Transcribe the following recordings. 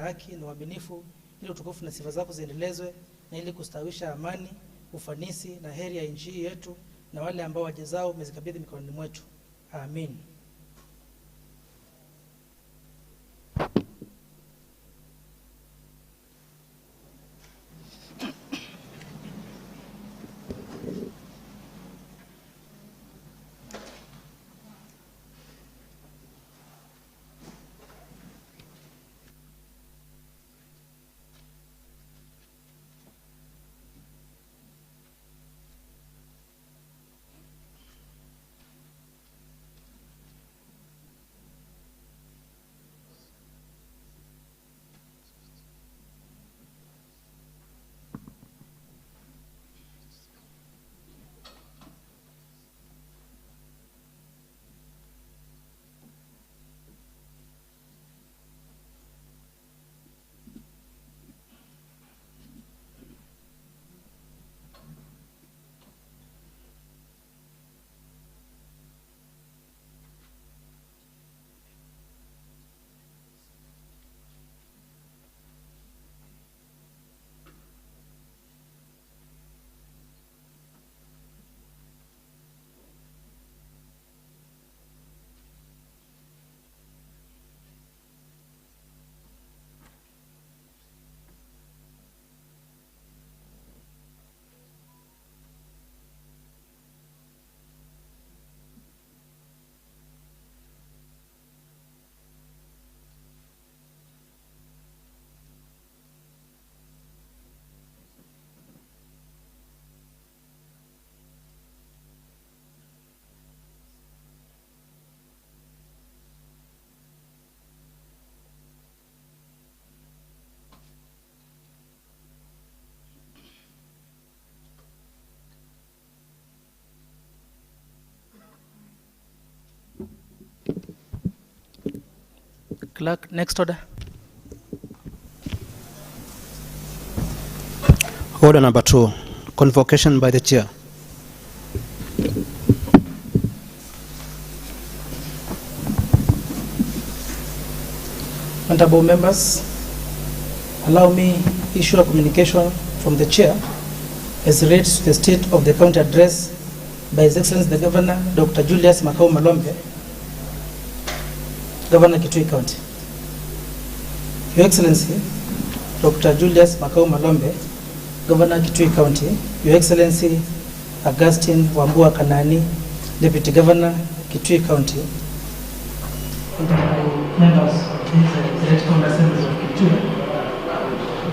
haki na uaminifu, ili utukufu na sifa zako ziendelezwe, na ili kustawisha amani, ufanisi na heri ya nchi yetu na wale ambao wajezao umezikabidhi mikononi mwetu. Amin. Clerk, next order. Order number 2, convocation by the chair. Honorable members, allow me issue a communication from the chair as relates to the state of the county address by His Excellency the Governor, Dr. Julius Malombe, Governor Kitui County. Your Excellency, Dr. Julius Malombe, Governor Kitui County. Your Excellency, Augustine Wambua Kanani, Deputy Governor, Kitui County. Members of the Electoral Assemblies of Kitui,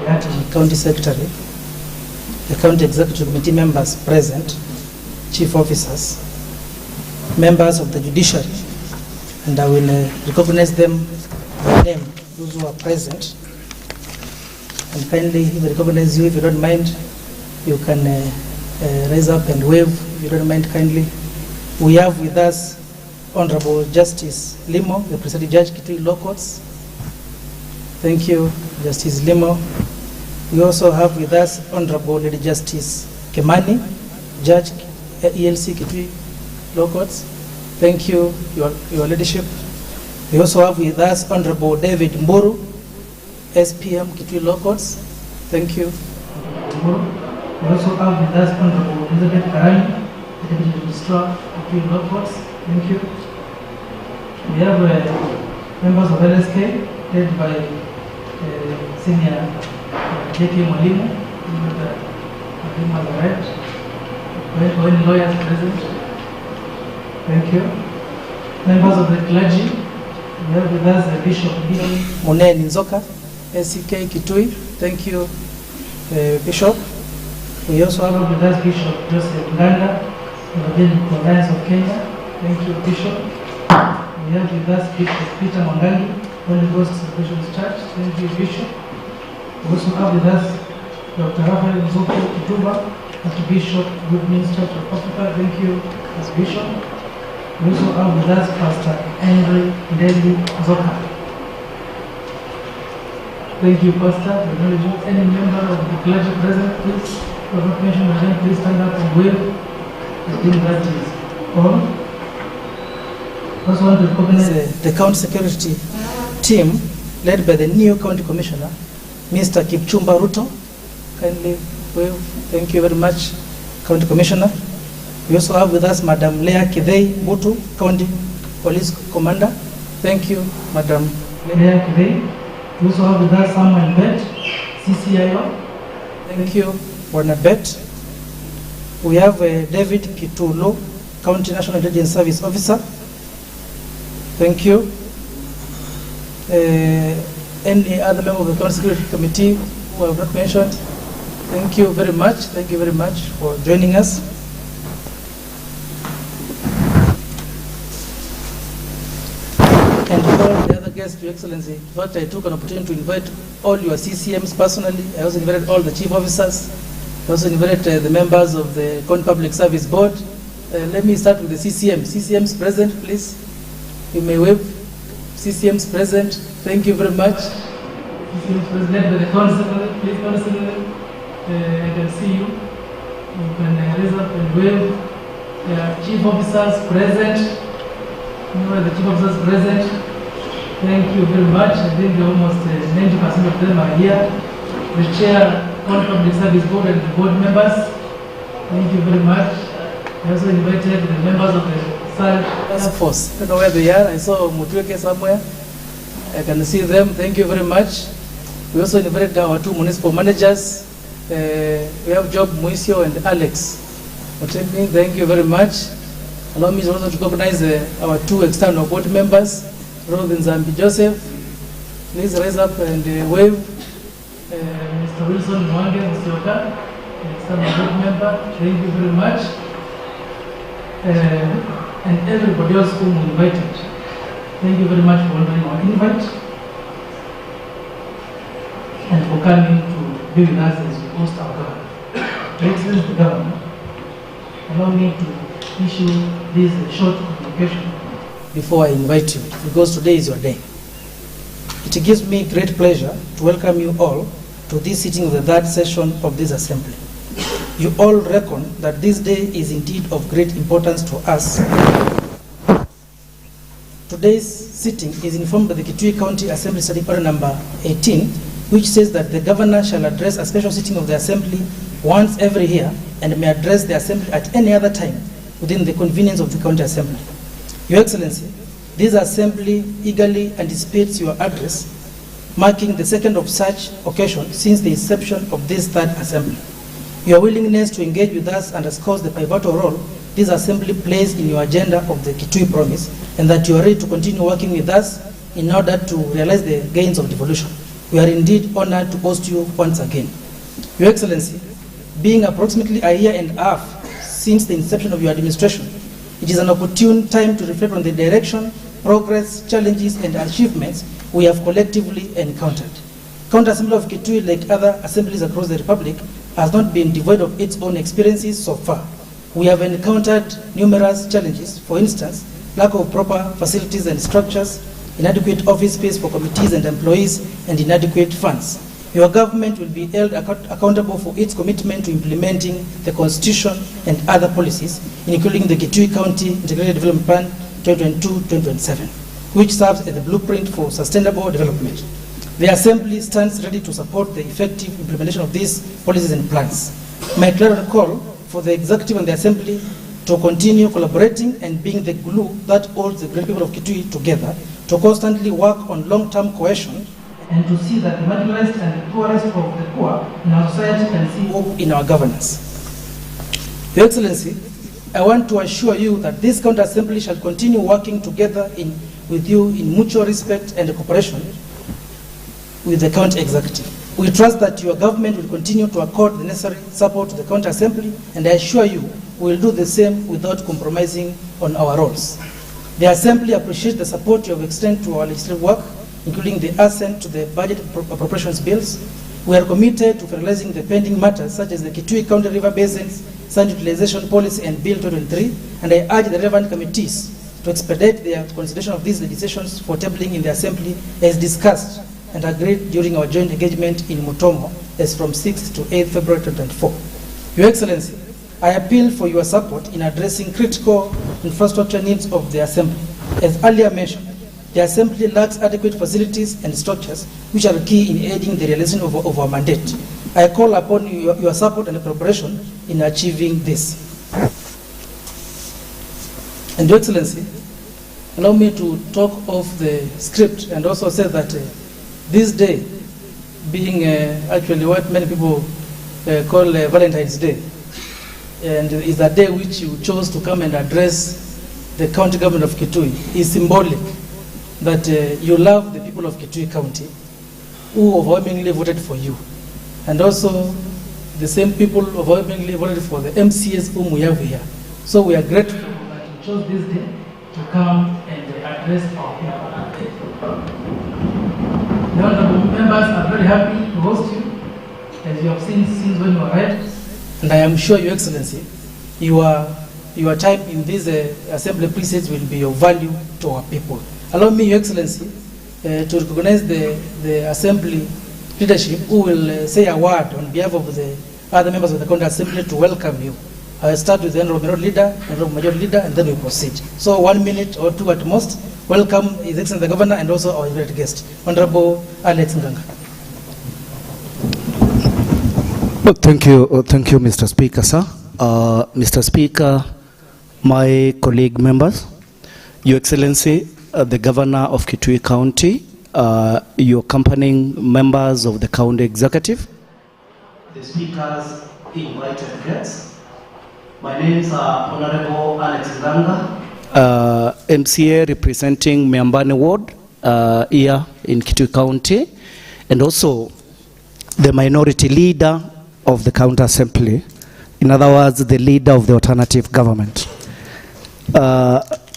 the Acting County Secretary, the County Executive Committee members present, Chief Officers, members of the Judiciary, and I will recognize them by name, those who are present. And kindly, if I recognize you, if you don't mind, you can raise up and wave, if you don't mind, kindly. We have with us Honorable Justice Limo, the Presiding Judge, Kitui Law Courts. Thank you, Justice Limo. We also have with us Honorable Lady Justice Kemani, Judge, ELC, Kitui Law Courts. Thank you, your leadership. We also have with us Honorable David Mburu, SPM, Kitui Law Courts. Thank you. We also have with us Honorable Elizabeth Karani, Deputy Registrar, Kitui Law Courts. Thank you. We have members of LSK, led by Senior JK Mwalimu, Mwalimu on the right. When lawyers present. Thank you. Members of the clergy, we have with us the Bishop Mune Nzoka, SCK Kitui. Thank you, Bishop. We also have with us Bishop Joseph Nganda, Evangelical Alliance of Kenya. Thank you, Bishop. We have with us Bishop Peter Mwangangi, Holy Ghost Salvation Church. Thank you, Bishop. We also have with us Dr. Raphael Nzoko Kituba, Archbishop, Good Minister of Africa. Thank you, as Bishop. We also have with us Pastor Henry Ndeli Zoka. Thank you, Pastor. Any member of the clergy present, please, who have not mentioned your name, please stand up and wave. I think that is all. Also want to recognize the county security team led by the new County Commissioner, Mr. Kipchumba Ruto. Kindly wave. Thank you very much, County Commissioner. We also have with us Madam Leah Kidei Butu, County Police Commander. Thank you, Madam Leah Kidei. We also have with us Samuel Bet, CCIO. Thank you, Bwana Bet. We have David Kitulo, County National Intelligence Service Officer. Thank you. Any other member of the County Security Committee who have not mentioned? Thank you very much. Thank you very much for joining us. And all the other guests, Your Excellency, but I took an opportunity to invite all your CCMs personally. I also invited all the chief officers. I also invited the members of the County Public Service Board. Let me start with the CCMs. CCMs present, please. You may wave. CCMs present. Thank you very much. CCMs present by the Constable. Please, Constable. I can see you. You can raise up and wave. Chief officers present. You are the chief officers present. Thank you very much. I think almost 90% of them are here. The chair, County Public Service Board, and the board members. Thank you very much. I also invited the members of the Task Force. I don't know where they are. I saw Mutueke somewhere. I can see them. Thank you very much. We also invited our two municipal managers. We have Job Muisio and Alex. Thank you very much. Allow me also to recognize our two external board members, Robin Zambi Joseph. Please raise up and wave. Mr. Wilson Mwange Musioka, external board member. Thank you very much. And everybody else whom we invited. Thank you very much for honoring our invite and for coming to be with us as we host our government. Excellent government, allow me to issue this short communication before I invite you, because today is your day. It gives me great pleasure to welcome you all to this sitting of the third session of this assembly. You all reckon that this day is indeed of great importance to us. Today's sitting is informed by the Kitui County Assembly Study Party number 18, which says that the governor shall address a special sitting of the assembly once every year and may address the assembly at any other time within the convenience of the county assembly. Your Excellency, this assembly eagerly anticipates your address, marking the second of such occasion since the inception of this third assembly. Your willingness to engage with us underscores the pivotal role this assembly plays in your agenda of the Kitui Promise, and that you are ready to continue working with us in order to realize the gains of devolution. We are indeed honored to host you once again. Your Excellency, being approximately a year and a half since the inception of your administration, it is an opportune time to reflect on the direction, progress, challenges, and achievements we have collectively encountered. County Assembly of Kitui, like other assemblies across the Republic, has not been devoid of its own experiences so far. We have encountered numerous challenges, for instance, lack of proper facilities and structures, inadequate office space for committees and employees, and inadequate funds. Your government will be held accountable for its commitment to implementing the Constitution and other policies, including the Kitui County Integrated Development Plan 2022-2027, which serves as the blueprint for sustainable development. The Assembly stands ready to support the effective implementation of these policies and plans. My clear call for the Executive and the Assembly to continue collaborating and being the glue that holds the great people of Kitui together, to constantly work on long-term cohesion, and to see that the marginalized and the poorest of the poor in our society can see hope in our governance. Your Excellency, I want to assure you that this County Assembly shall continue working together with you in mutual respect and cooperation with the County Executive. We trust that your government will continue to accord the necessary support to the County Assembly, and I assure you we will do the same without compromising on our roles. The Assembly appreciates the support you have extended to our legislative work, including the assent to the budget appropriations bills. We are committed to finalizing the pending matters such as the Kitui County River Basins, Sand Utilization Policy and Bill 2023, and I urge the relevant committees to expedite their consideration of these legislations for tabling in the Assembly as discussed and agreed during our joint engagement in Mutomo as from 6th to 8th February 2024. Your Excellency, I appeal for your support in addressing critical infrastructure needs of the Assembly. As earlier mentioned, the Assembly lacks adequate facilities and structures which are key in aiding the realization of our mandate. I call upon your support and cooperation in achieving this. And Your Excellency, allow me to talk of the script and also say that this day, being actually what many people call Valentine's Day, and is a day which you chose to come and address the county government of Kitui, is symbolic that you love the people of Kitui County who overwhelmingly voted for you. And also the same people overwhelmingly voted for the MCS whom we have here. So we are grateful that you chose this day to come and address our people. The honorable members are very happy to host you, as you have seen since when you arrived. And I am sure, Your Excellency, your time in this assembly precincts will be of value to our people. Allow me, Your Excellency, to recognize the assembly leadership who will say a word on behalf of the other members of the county assembly to welcome you. I'll start with the Honorable Leader, Honorable Majority Leader, and then we proceed. So 1 minute or two at most. Welcome His Excellency the Governor and also our invited guest, Honorable Alex Nganga. Well, thank you, Mr. Speaker, sir. Mr. Speaker, my colleague members, Your Excellency, the Governor of Kitui County, your accompanying members of the county executive, the speakers, invited guests. My name is Honorable Alex Nganga, MCA representing Miambani Ward here in Kitui County, and also the minority leader of the county assembly, in other words, the leader of the alternative government.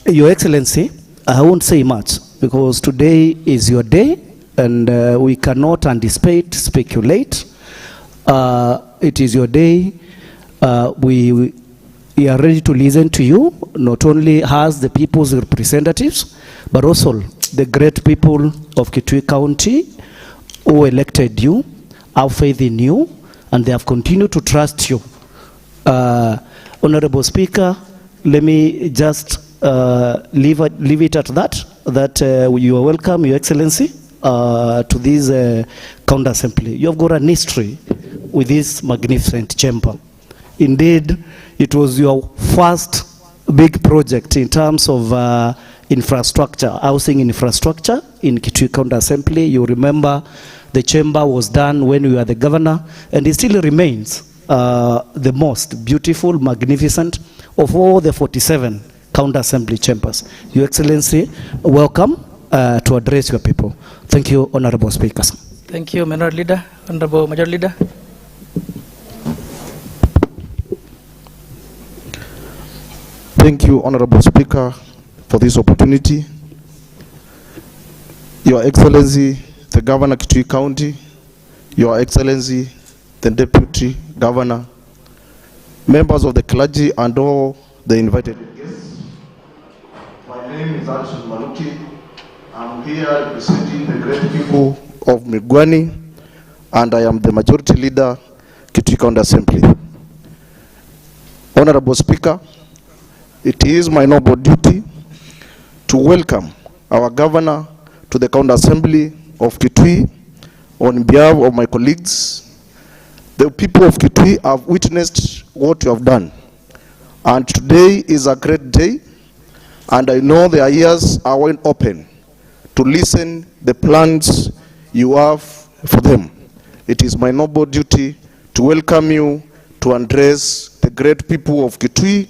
Your Excellency, I won't say much because today is your day and we cannot anticipate, speculate. It is your day. We are ready to listen to you, not only as the people's representatives, but also the great people of Kitui County who elected you, have faith in you, and they have continued to trust you. Honorable Speaker, let me just leave it at that you are welcome, Your Excellency, to this county assembly. You have got an history with this magnificent chamber. Indeed, it was your first big project in terms of infrastructure, housing infrastructure in Kitui County Assembly. You remember the chamber was done when you were the governor, and it still remains the most beautiful, magnificent of all the 47 county assembly chambers. Your Excellency, welcome to address your people. Thank you, Honorable Speakers. Thank you, Minority Leader. Honorable Majority Leader. Thank you, Honorable Speaker, for this opportunity. Your Excellency, the Governor Kitui County, Your Excellency, the Deputy Governor, members of the clergy and all the invited guests. My name is Julius Malombe. I'm here representing the great people of Migwani, and I am the Majority Leader, Kitui County Assembly. Honorable Speaker, it is my noble duty to welcome our Governor to the County Assembly of Kitui on behalf of my colleagues. The people of Kitui have witnessed what you have done, and today is a great day, and I know their ears are wide open to listen the plans you have for them. It is my noble duty to welcome you to address the great people of Kitui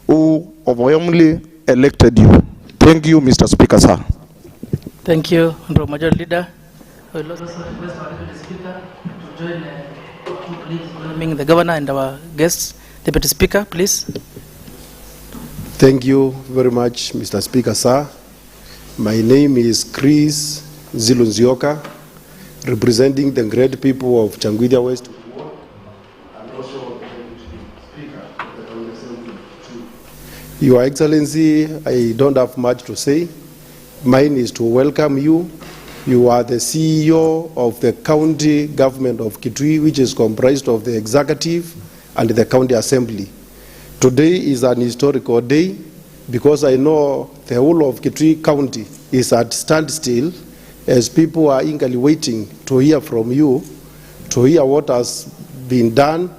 who overwhelmingly elected you. Thank you, Mr. Speaker, sir. Thank you, Honorable Majority Leader. I will also request our Deputy Speaker to join two colleagues welcoming the Governor and our guests. Deputy Speaker, please. Thank you very much, Mr. Speaker, sir. My name is Chris Zilunzioka, representing the great people of Changuidia West. Your Excellency, I don't have much to say. Mine is to welcome you. You are the CEO of the county government of Kitui, which is comprised of the executive and the county assembly. Today is an historical day because I know the whole of Kitui County is at standstill as people are eagerly waiting to hear from you, to hear what has been done,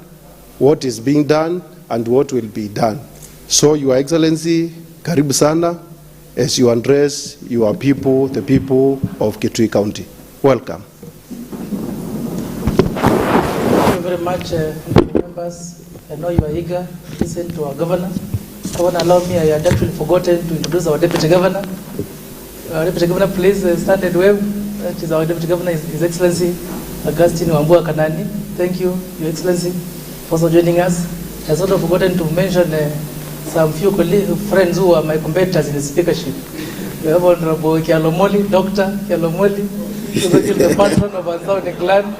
what is being done, and what will be done. So, Your Excellency, karibu sana as you address your people, the people of Kitui County. Welcome. Thank you very much, members. I know you are eager to listen to our governor. Governor, allow me, I had actually forgotten to introduce our Deputy Governor. Our Deputy Governor, please stand and wave. That is our Deputy Governor, His Excellency Augustine Wambua Kanani. Thank you, Your Excellency, for also joining us. I sort of forgotten to mention some few friends who are my competitors in the speakership. We have Honorable Kialomoli, Dr. Kialomoli, who is the patron of our Southern clan.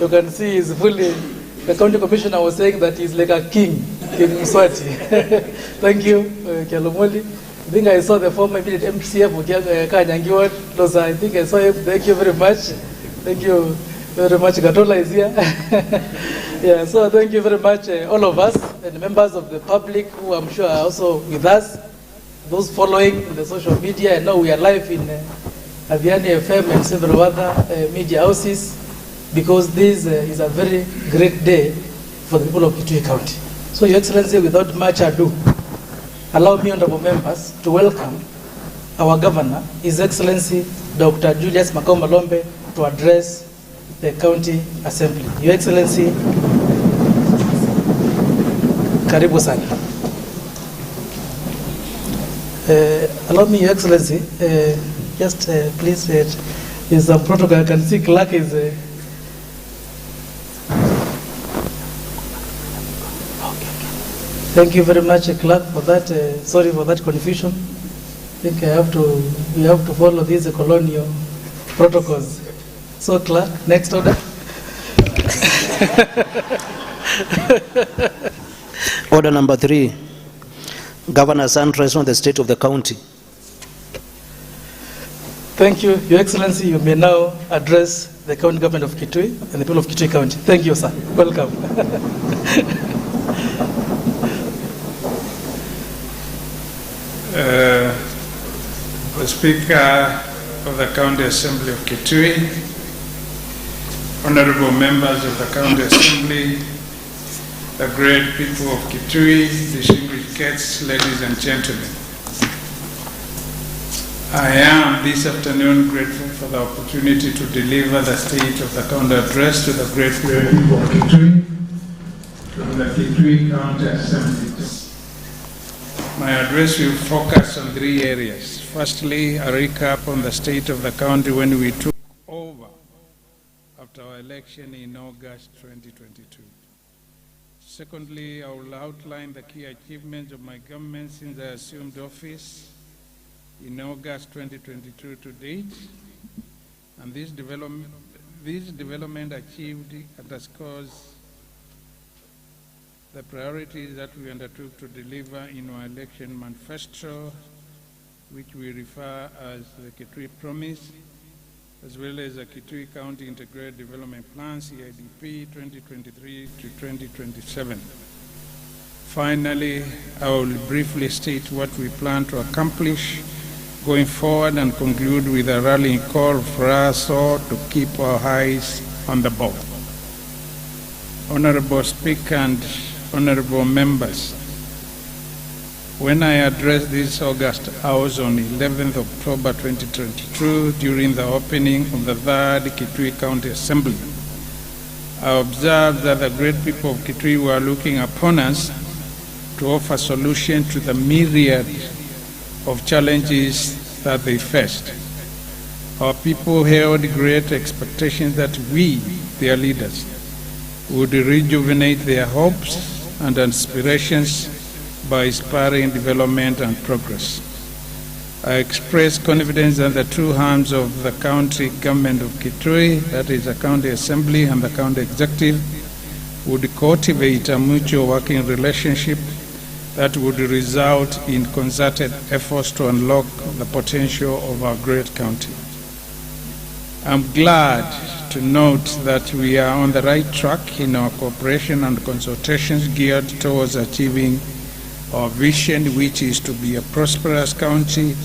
You can see he's fully, the county commissioner was saying that he's like a king, King Mswati. Thank you, Kialomoli. I think I saw the former immediate MCF of Kanyangiwa. I think I saw him. Thank you very much. Thank you very much. Gatola is here. Yeah, so thank you very much, all of us and members of the public who I'm sure are also with us, those following the social media. I know we are live in Aviani FM and several other media houses, because this is a very great day for the people of Kitui County. So, Your Excellency, without much ado, allow me, honorable members, to welcome our Governor, His Excellency Dr. Julius Malombe, to address the County Assembly. Your Excellency, karibu sana. Allow me, Your Excellency, just please, is a protocol. I can see clerk is... Thank you very much, clerk, for that. Sorry for that confusion. I think we have to follow these colonial protocols. So, clerk, next order. Order number 3. Governor's address on the state of the county. Thank you, Your Excellency. You may now address the county government of Kitui and the people of Kitui County. Thank you, sir. Welcome. The Speaker of the County Assembly of Kitui, honorable members of the County Assembly, the great people of Kitui, distinguished guests, ladies and gentlemen. I am this afternoon grateful for the opportunity to deliver the State of the County address to the great people of Kitui, to the Kitui County Assembly. My address will focus on 3 areas. Firstly, a recap on the state of the county when we took over after our election in August 2022. Secondly, I will outline the key achievements of my government since I assumed office in August 2022 to date, and this development achieved underscores the priorities that we undertook to deliver in our election manifesto, which we refer as the Kitui Promise, as well as the Kitui County Integrated Development Plan, CIDP 2023 to 2027. Finally, I will briefly state what we plan to accomplish going forward and conclude with a rallying call for us all to keep our eyes on the ball. Honorable Speaker and honorable members, when I addressed this August House on 11th October 2022 during the opening of the 3rd Kitui County Assembly, I observed that the great people of Kitui were looking upon us to offer solutions to the myriad of challenges that they faced. Our people held great expectations that we, their leaders, would rejuvenate their hopes and aspirations by inspiring development and progress. I express confidence that the two arms of the county government of Kitui, that is the county assembly and the county executive, would cultivate a mutual working relationship that would result in concerted efforts to unlock the potential of our great county. I'm glad to note that we are on the right track in our cooperation and consultations geared towards achieving our vision, which is to be a prosperous county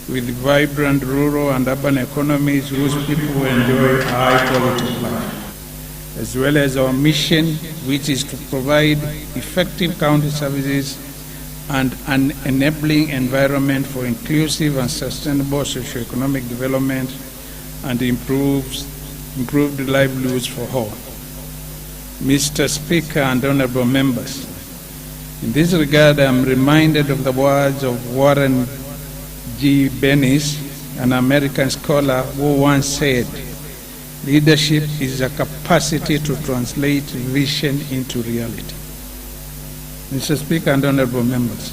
with vibrant rural and urban economies whose people enjoy high quality of life, as well as our mission, which is to provide effective county services and an enabling environment for inclusive and sustainable socioeconomic development and improved livelihoods for all. Mr. Speaker and honorable members, in this regard, I am reminded of the words of Warren G. Bennis, an American scholar who once said, "Leadership is a capacity to translate vision into reality." Mr. Speaker and honorable members,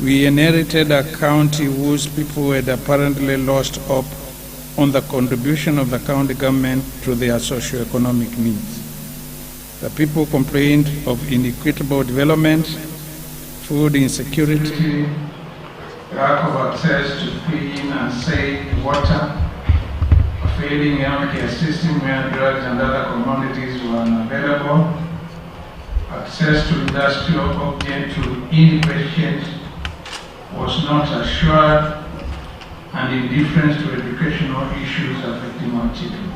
we inherited a county whose people had apparently lost hope on the contribution of the county government to their socio-economic needs. The people complained of inequitable development, food insecurity, lack of access to clean and safe water, a failing healthcare system where drugs and other commodities were unavailable, access to industrial oxygen to inpatients was not assured, and indifference to educational issues affecting our children.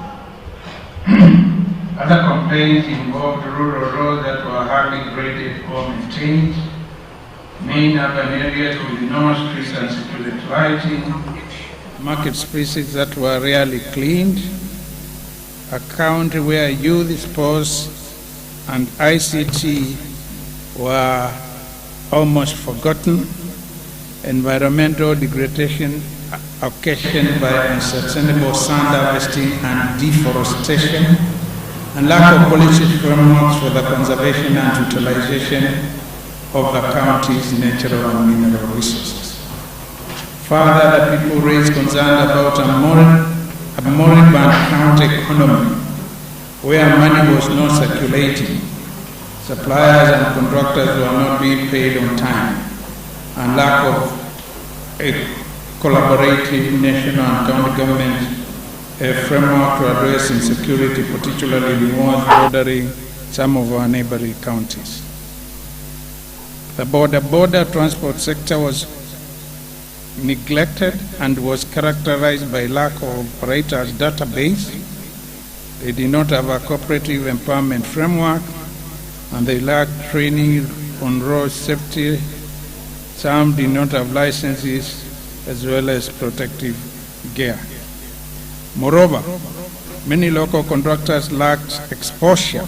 Other complaints involved rural roads that were hardly graded or maintained, main urban areas with no streets and security lighting, market spaces that were rarely cleaned, a county where youth sports and ICT were almost forgotten, environmental degradation occasioned by unsustainable sand harvesting and deforestation, and lack of policy frameworks for the conservation and utilization of the county's natural and mineral resources. Further, the people raised concern about a moribund county economy where money was not circulating, suppliers and contractors were not being paid on time, and lack of a collaborative national and county government framework to address insecurity, particularly in wards bordering some of our neighboring counties. The border transport sector was neglected and was characterized by lack of operators database. They did not have a cooperative empowerment framework, and they lacked training on road safety. Some did not have licenses as well as protective gear. Moreover, many local contractors lacked exposure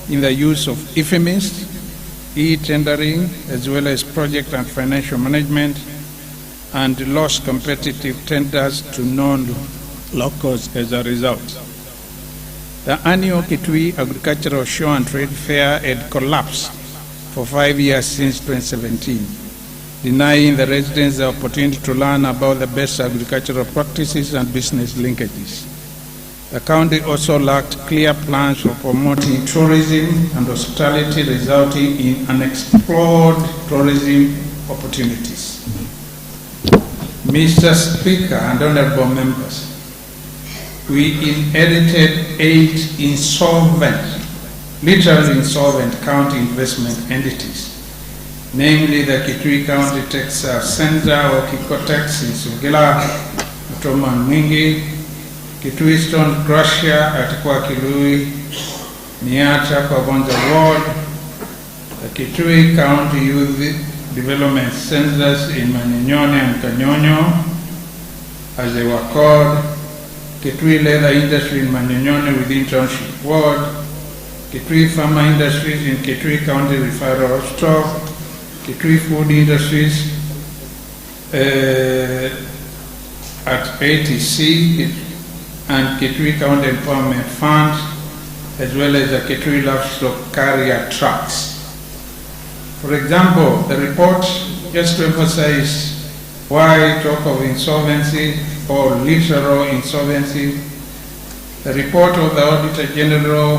in the use of FMS, e-tendering, as well as project and financial management, and lost competitive tenders to non-locals as a result. The annual Kitui Agricultural Show and Trade Fair had collapsed for 5 years since 2017, denying the residents the opportunity to learn about the best agricultural practices and business linkages. The county also lacked clear plans for promoting tourism and hospitality, resulting in unexplored tourism opportunities. Mr. Speaker and honorable members, we inherited 8 literally insolvent county investment entities, namely the Kitui County Texas Center or Kikotex in Sugila, Atoma Mwingi, Kitui Stone Crusher at Kwakilui, Niacha kwa Bonza Ward, the Kitui County Youth Development Centers in Manyonyone and Kanyonyo, as they were called, Kitui Leather Industry in Manyonyone within Township Ward, Kitui Pharma Industries in Kitui County Referral Store, Kitui Food Industries at ATC and Kitui County Empowerment Fund, as well as the Kitui Livestock Carrier Trucks. For example, the report, just to emphasize why talk of insolvency or literal insolvency, the report of the Auditor General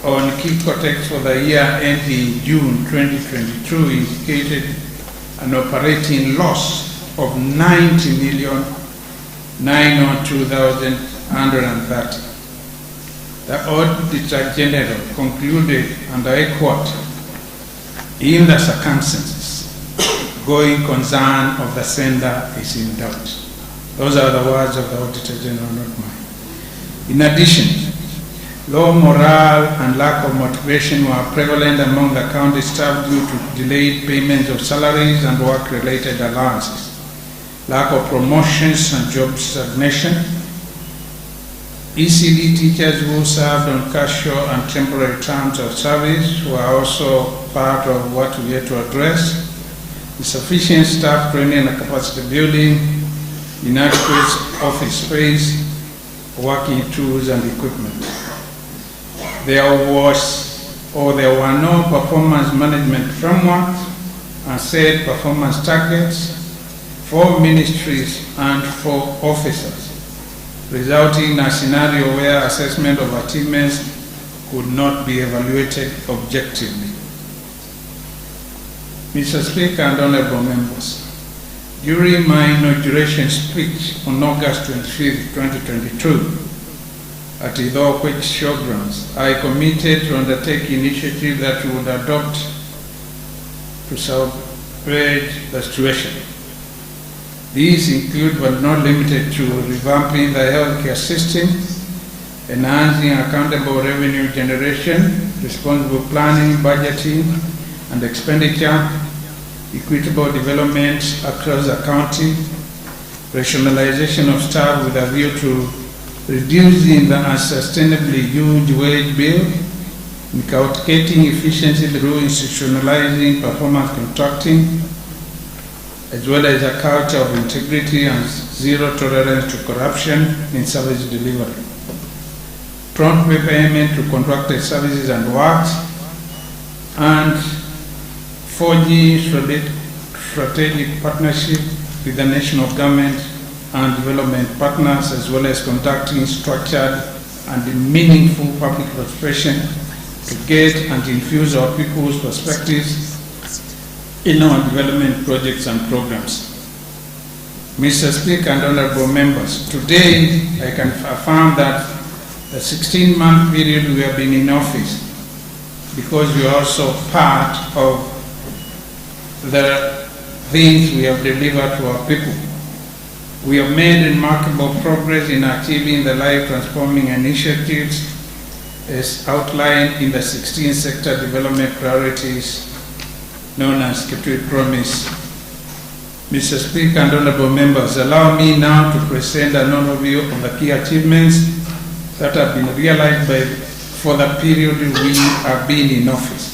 on Kikotex for the year ending June 2022 indicated an operating loss of 90,902,130. The Auditor General concluded, and I quote, In the circumstances, going concern of the sender is in doubt. Those are the words of the Auditor General, not mine. In addition, low morale and lack of motivation were prevalent among the county staff due to delayed payments of salaries and work-related allowances, lack of promotions and job stagnation. ECD teachers who served on casual and temporary terms of service were also part of what we had to address. Insufficient staff training and capacity building, inadequate office space, working tools and equipment. There were no performance management framework and set performance targets for ministries and for officers, resulting in a scenario where assessment of achievements could not be evaluated objectively. Mr. Speaker and honorable members, during my inauguration speech on August 25, 2022, at Idokwech Showgrounds, I committed to undertake initiatives that would adopt to salvage the situation. These include, but not limited to, revamping the healthcare system, enhancing accountable revenue generation, responsible planning, budgeting, and expenditure, equitable development across the county, rationalization of staff with a view to reducing the unsustainably huge wage bill, inculcating efficiency through institutionalizing performance contracting, as well as a culture of integrity and zero tolerance to corruption in service delivery. Prompt repayment to contracted services and works, and forging strategic partnership with the national government and development partners, as well as conducting structured and meaningful public participation to get and infuse our people's perspectives in our development projects and programs. Mr. Speaker and honorable members, today I can affirm that the 16-month period we have been in office, because we are also part of the things we have delivered to our people. We have made remarkable progress in achieving the life-transforming initiatives as outlined in the 16 sector development priorities known as Kitui Promise. Mr. Speaker and honorable members, allow me now to present an overview of the key achievements that have been realized for the period we have been in office.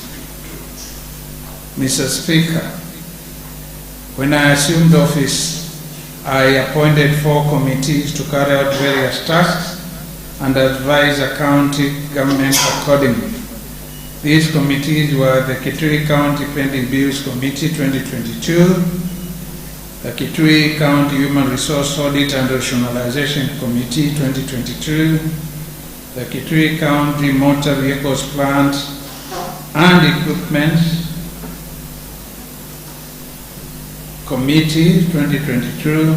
Mr. Speaker, when I assumed office, I appointed 4 committees to carry out various tasks and advise the county government accordingly. These committees were the Kitui County Pending Bills Committee 2022, the Kitui County Human Resource Audit and Rationalization Committee 2022, the Kitui County Motor Vehicles Plant and Equipment Committee 2022,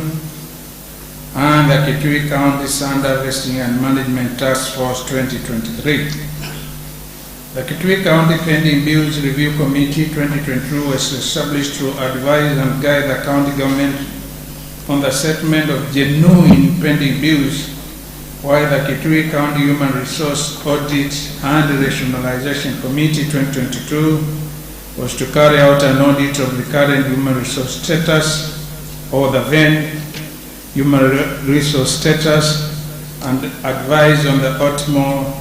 and the Kitui County Sand Harvesting and Management Task Force 2023. The Kitui County Pending Bills Review Committee 2022 was established to advise and guide the county government on the settlement of genuine pending bills, while the Kitui County Human Resource Audit and Rationalization Committee 2022 was to carry out an audit of the current human resource status, or the then human resource status, and advise on the optimal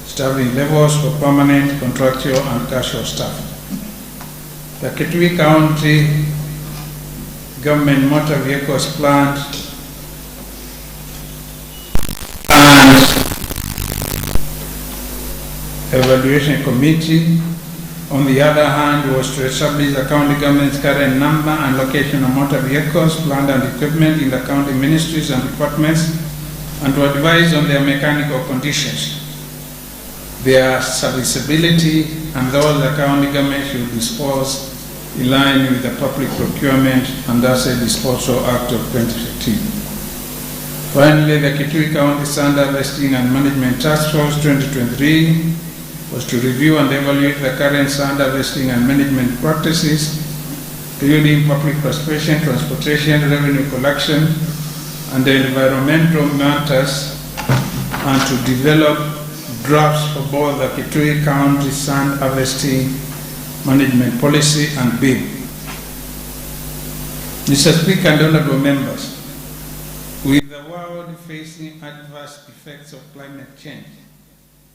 staffing levels for permanent, contractual, and casual staff. The Kitui County Government Motor Vehicles Plant and Evaluation Committee, on the other hand, was to establish the county government's current number and location of motor vehicles, plant and equipment in the county ministries and departments, and to advise on their mechanical conditions, their serviceability, and those the county government should dispose in line with the Public Procurement and Asset Disposal Act of 2015. Finally, the Kitui County Sand Harvesting and Management Task Force 2023 was to review and evaluate the current sand harvesting and management practices, including public participation, transportation, revenue collection, and the environmental matters, and to develop drafts for both the Kitui County sand harvesting management policy and bill. Mr. Speaker and honorable members, with the world facing adverse effects of climate change,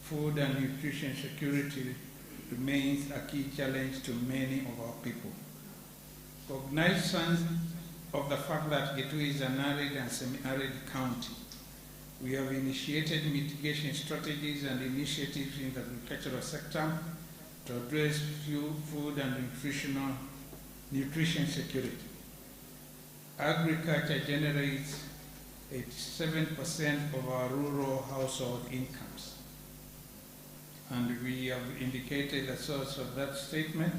food and nutrition security remains a key challenge to many of our people. Cognizant of the fact that Kitui is an arid and semi-arid county, we have initiated mitigation strategies and initiatives in the agricultural sector to address food and nutrition security. Agriculture generates 87% of our rural household incomes. And we have indicated the source of that statement.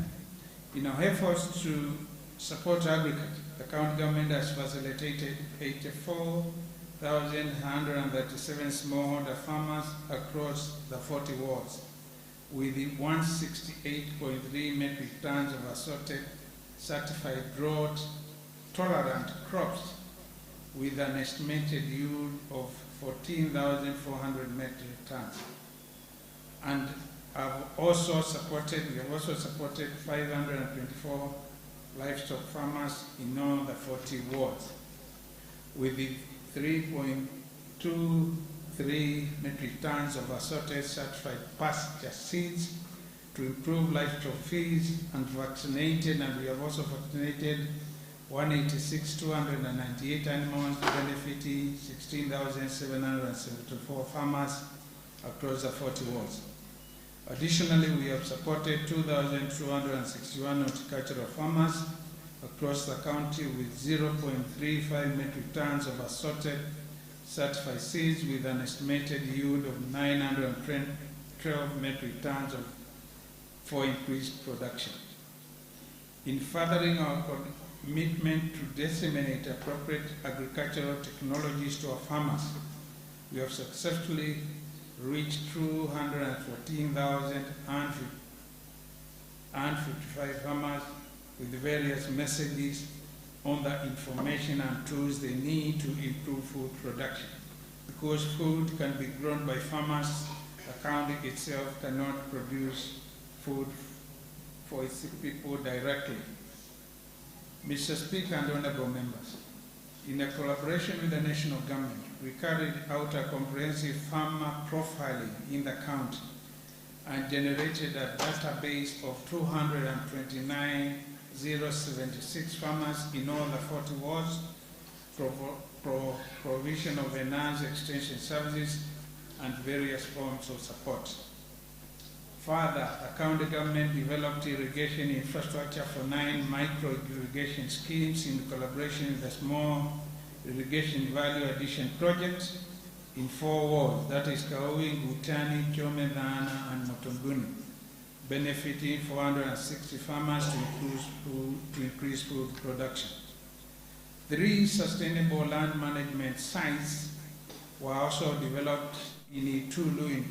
In our efforts to support agriculture, the county government has facilitated 84,137 smallholder farmers across the 40 wards, with 168.3 metric tons of assorted certified drought-tolerant crops, with an estimated yield of 14,400 metric tons. And we have also supported 524 livestock farmers in all the 40 wards, with 3.23 metric tons of assorted certified pasture seeds to improve livestock feeds, and vaccinated, and we have also vaccinated 186,298 animals, benefiting 16,774 farmers across the 40 wards. Additionally, we have supported 2,261 horticultural farmers across the county with 0.35 metric tons of assorted certified seeds, with an estimated yield of 912 metric tons for increased production. In furthering our commitment to disseminate appropriate agricultural technologies to our farmers, we have successfully reached 214,055 farmers with various messages on the information and tools they need to improve food production. Because food can be grown by farmers, the county itself cannot produce food for its people directly. Mr. Speaker and honorable members, in a collaboration with the national government, we carried out a comprehensive farmer profiling in the county and generated a database of 229,076 farmers in all the 40 wards, provision of enhanced extension services, and various forms of support. Further, the county government developed irrigation infrastructure for 9 micro-irrigation schemes in collaboration with the small irrigation value addition projects in 4 wards, that is Kaui, Gutani, Chomedana, and Motonguni, benefiting 460 farmers to increase food production. 3 sustainable land management sites were also developed in Itulu, in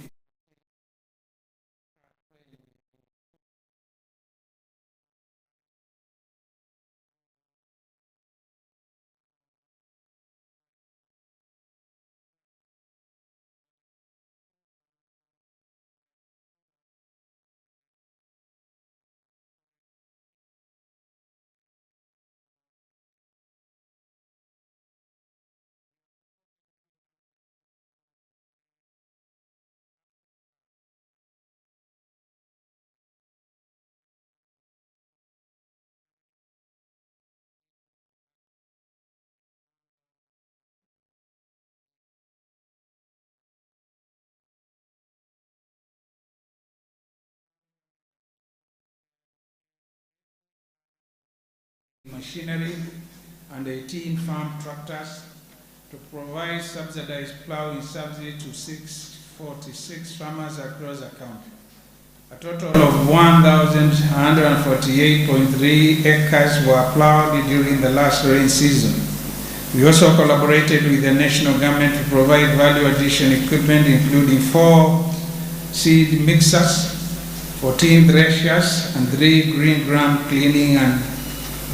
machinery and 18 farm tractors to provide subsidized plowing subsidy to 646 farmers across the county. A total of 1,148.3 acres were plowed during the last rain season. We also collaborated with the national government to provide value addition equipment, including 4 seed mixers, 14 threshers, and 3 green gram cleaning and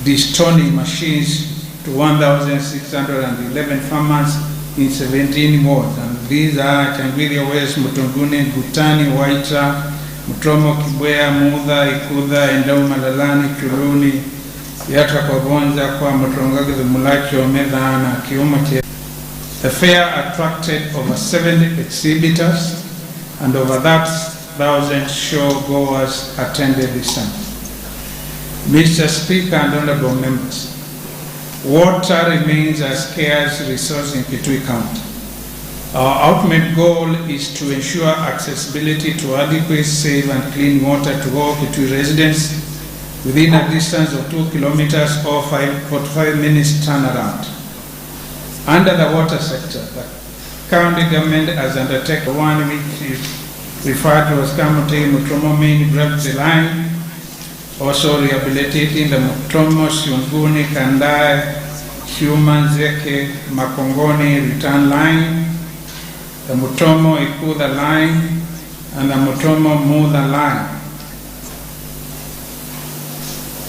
destoning machines to 1,611 farmers in 17 wards. And these are Changiria West, Mutunguni, Butani, Waita, Mutromo, Kibwea, Mudha, Ikudha, Endau, Malalani, Chuluni, Yatra kwa Bonza, kwa Mutrongaga, the Mulacho, Medana, Kiumache. The fair attracted over 70 exhibitors and over 1,000 show goers attended this time. Mr. Speaker and honorable members, water remains a scarce resource in Kitui County. Our ultimate goal is to ensure accessibility to adequate, safe and clean water to all Kitui residents within a distance of 2 kilometers or 45 minutes turnaround. Under the water sector, the county government has undertaken one which is referred to as Kamuti Mutromo Main Gravity Line, also rehabilitating the Mutromo, Siunguni, Kandai, Human, Zeke, Makongoni return line, the Mutromo Ikudha line, and the Mutromo Mudha line.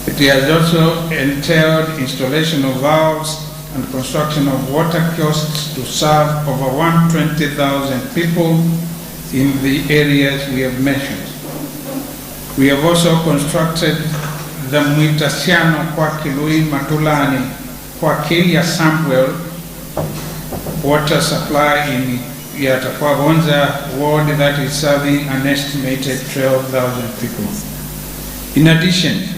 It has also entailed installation of valves and construction of water kiosks to serve over 120,000 people in the areas we have mentioned. We have also constructed the Mwitasiano kwa Kilui Matulani kwa Kilia Samuel water supply in Yatakwa Bonza ward that is serving an estimated 12,000 people. In addition,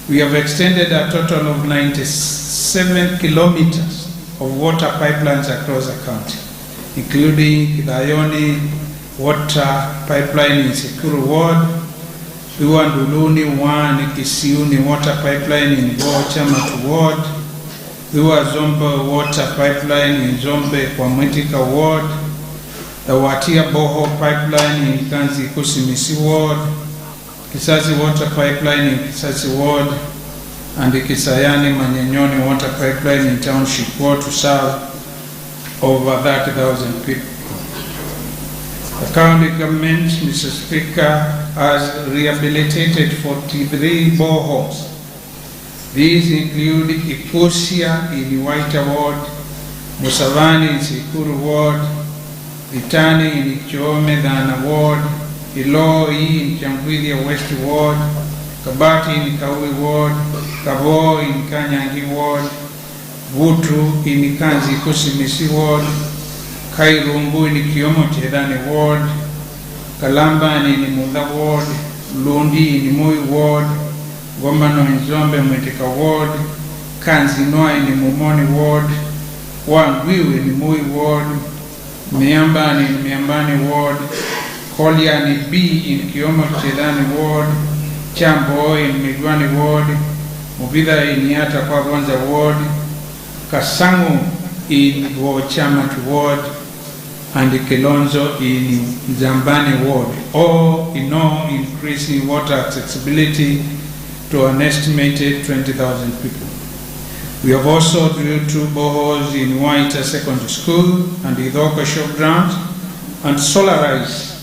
we have extended a total of 97 kilometers of water pipelines across the county, including Kidayoni water pipeline in Sekuru ward, Nduluni 1 Kisiuni water pipeline in Chamatu ward, Zombe water pipeline in Zombe kwa Mwitika ward, the Watia Boho pipeline in Kanzi Kusimisi ward, Kisasi water pipeline in Kisasi ward, and the Kisayani Manyenyoni water pipeline in Township ward to serve over 30,000 people. The county government, Mr. Speaker, has rehabilitated 43 boreholes. These include Ikusia in Waita ward, Musavani in Sikuru ward, Itani in Ichome Dana ward, Iloi in Changwilia West ward, Kabati in Kaui ward, Kabo in Kanyangi ward, Vutu in Kanzi Kusimisi ward, Kairumbu in Kiomo Chedani ward, Kalamba in Munda ward, Lundi in Mui ward, Gombano in Zombe Mwitika ward, Kanzinoa in Mumoni ward, Wangwiu in Mui ward, Miambani in Miambani ward, Koliani B in Kiomo Chedani ward, Chambo in Migwani ward, Mubida in Yata Kwabonza ward, Kasangu in Chamatu ward, and Kilonzo in Zambani ward, all in all increasing water accessibility to an estimated 20,000 people. We have also drilled 2 boreholes in Waita Secondary School and Idhoko Showground and solarized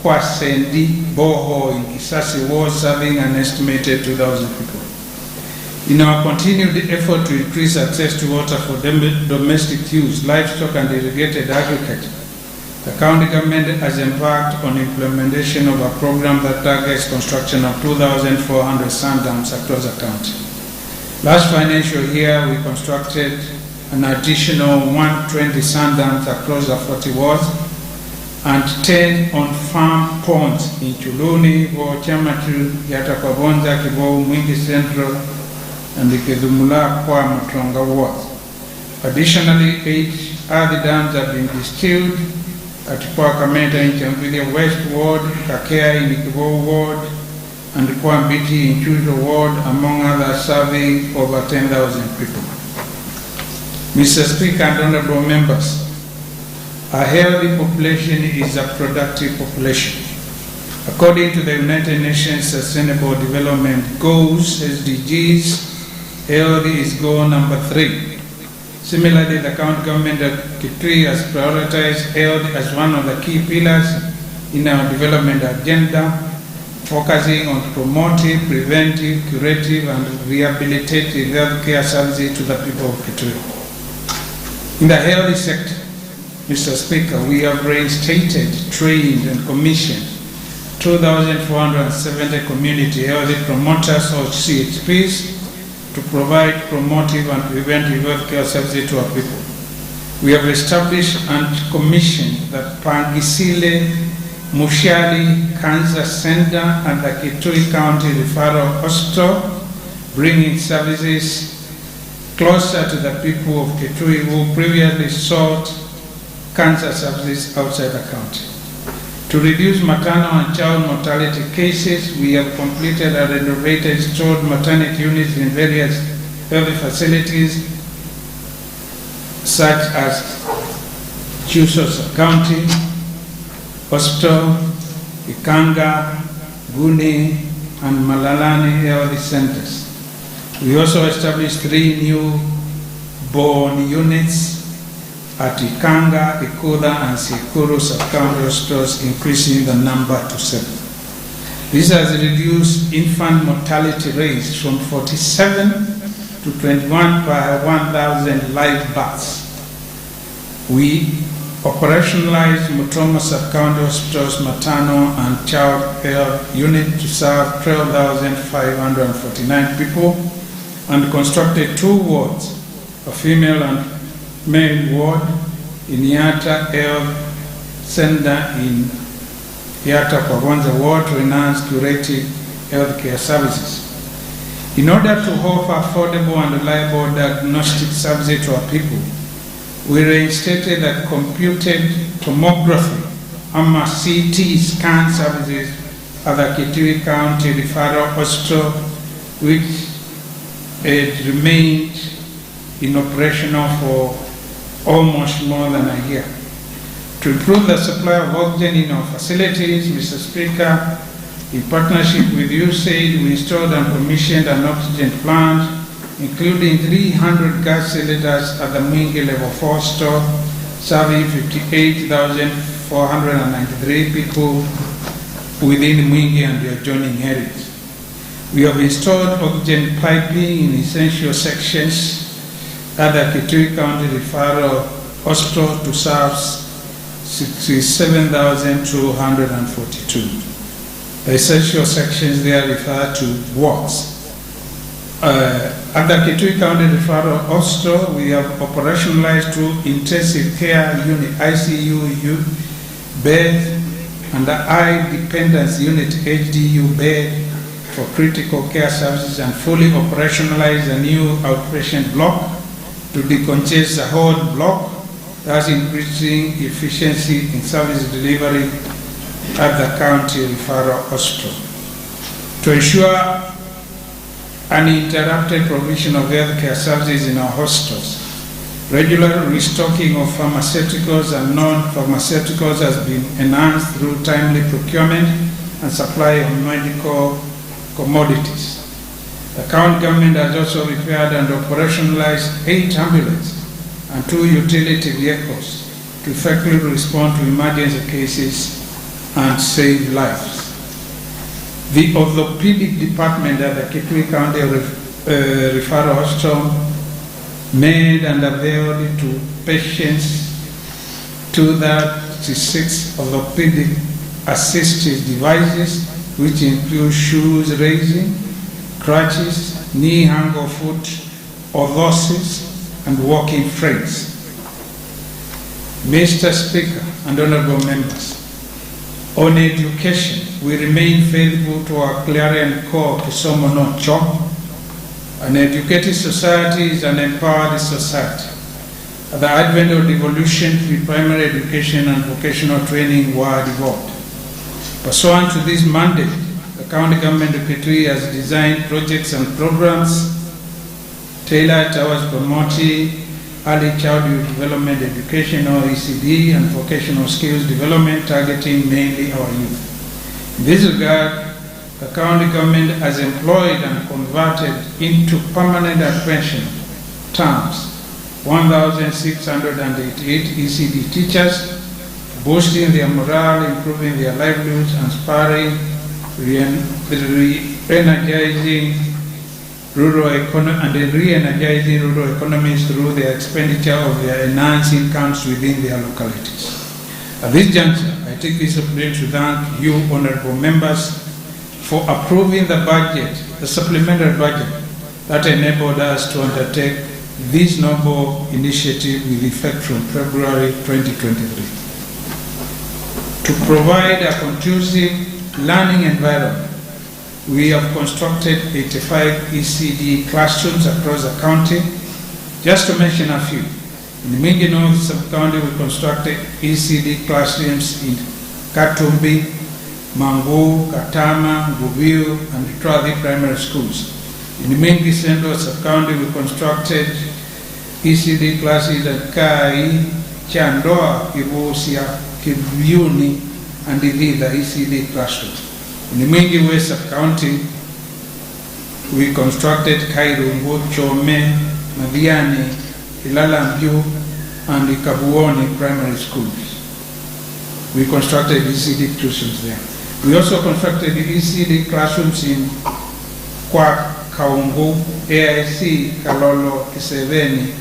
Kwasendi borehole in Kisasi ward serving an estimated 2,000 people. In our continued effort to increase access to water for domestic use, livestock and irrigated agriculture, the county government has embarked on implementation of a program that targets construction of 2,400 sand dams across the county. Last financial year, we constructed an additional 120 sand dams across the 40 wards and 10 on-farm ponds in Chuluni, Chamatu, Yatakwabonza, Kibo, Mwingi Central, and the Kedumula Kwa Matronga wards. Additionally, 8 other dams have been distilled at Kwakameta in Champilia West Ward, Kakea in Ikibo Ward, and Kwambiti in Chujo Ward, among others, serving over 10,000 people. Mr. Speaker and honorable members, a healthy population is a productive population. According to the United Nations Sustainable Development Goals, SDGs, health is goal number 3. Similarly, the county government of Kitui has prioritized health as one of the key pillars in our development agenda, focusing on promotive, preventive, curative, and rehabilitative healthcare services to the people of Kitui. In the health sector, Mr. Speaker, we have reinstated, trained, and commissioned 2,470 community health promoters or CHPs to provide promotive and preventive healthcare services to our people. We have established and commissioned the Pangisile Mushali Cancer Center and the Kitui County Referral Hospital, bringing services closer to the people of Kitui who previously sought cancer services outside the county. To reduce maternal and child mortality cases, we have completed and renovated stored maternity units in various health facilities such as Chusos County Hospital, Ikanga, Guni, and Malalani health centers. We also established 3 newborn units at Ikanga, Ikuda, and Sikuru sub-county hospitals, increasing the number to 7. This has reduced infant mortality rates from 47 to 21 per 1,000 live births. We operationalized Mutoma sub-county hospitals maternal and child health unit to serve 12,549 people and constructed 2 wards, a female and male ward in Yata Health Center in Yata Kwagonza Ward to enhance curative healthcare services. In order to offer affordable and reliable diagnostic services to our people, we reinstated the computed tomography and CT scan services at the Kitui County Referral Hospital, which had remained in operational for almost more than a year. To improve the supply of oxygen in our facilities, Mr. Speaker, in partnership with USAID, we installed and commissioned an oxygen plant, including 300 gas cylinders at the Mwingi Level 4 store, serving 58,493 people within Mwingi and the adjoining areas. We have installed oxygen piping in essential sections at the Kitui County Referral Hospital to serve 67,242. The essential sections there refer to wards. At the Kitui County Referral Hospital, we have operationalized 2 intensive care unit ICU beds and the High Dependence Unit HDU bed for critical care services and fully operationalized a new outpatient block to decongest the whole block, thus increasing efficiency in service delivery at the county referral hospital. To ensure uninterrupted provision of healthcare services in our hospitals, regular restocking of pharmaceuticals and non-pharmaceuticals has been enhanced through timely procurement and supply of medical commodities. The county government has also repaired and operationalized 8 ambulances and 2 utility vehicles to effectively respond to emergency cases and save lives. The orthopedic department at the Kitui County Referral Hospital made and availed to patients 236 orthopedic assistive devices, which include shoes raising, crutches, knee angle foot orthosis, and walking frames. Mr. Speaker and honorable members, on education, we remain faithful to our clarion call, Kisomo no Cho. An educated society is an empowered society. At the advent of devolution, pre-primary education and vocational training were devolved. Pursuant to this mandate, the county government of Kitui has designed projects and programs tailored towards promoting early childhood development education or ECD and vocational skills development targeting mainly our youth. In this regard, the county government has employed and converted into permanent pension terms 1,688 ECD teachers, boosting their morale, improving their livelihoods, and spurring re-energizing rural economies through the expenditure of their enhanced incomes within their localities. At this juncture, I take this opportunity to thank you, honorable members, for approving the budget, the supplementary budget that enabled us to undertake this noble initiative with effect from February 2023. To provide a conducive learning environment, we have constructed 85 ECD classrooms across the county. Just to mention a few, in the Mingi North Sub-County, we constructed ECD classrooms in Katumbi, Mangu, Katama, Gubiu, and Travi primary schools. In the Mingi Central Sub-County, we constructed ECD classes at Kai, Chandoa, Kibusia, Kibiuni, and the ECD classrooms. In the Mingi West Sub-County, we constructed Kairungu, Chome, Madiani, Ilalambu, and the Kabuoni primary schools. We constructed ECD classrooms there. We also constructed the ECD classrooms in Kwak, Kaungu, AIC, Kalolo, Kiseveni,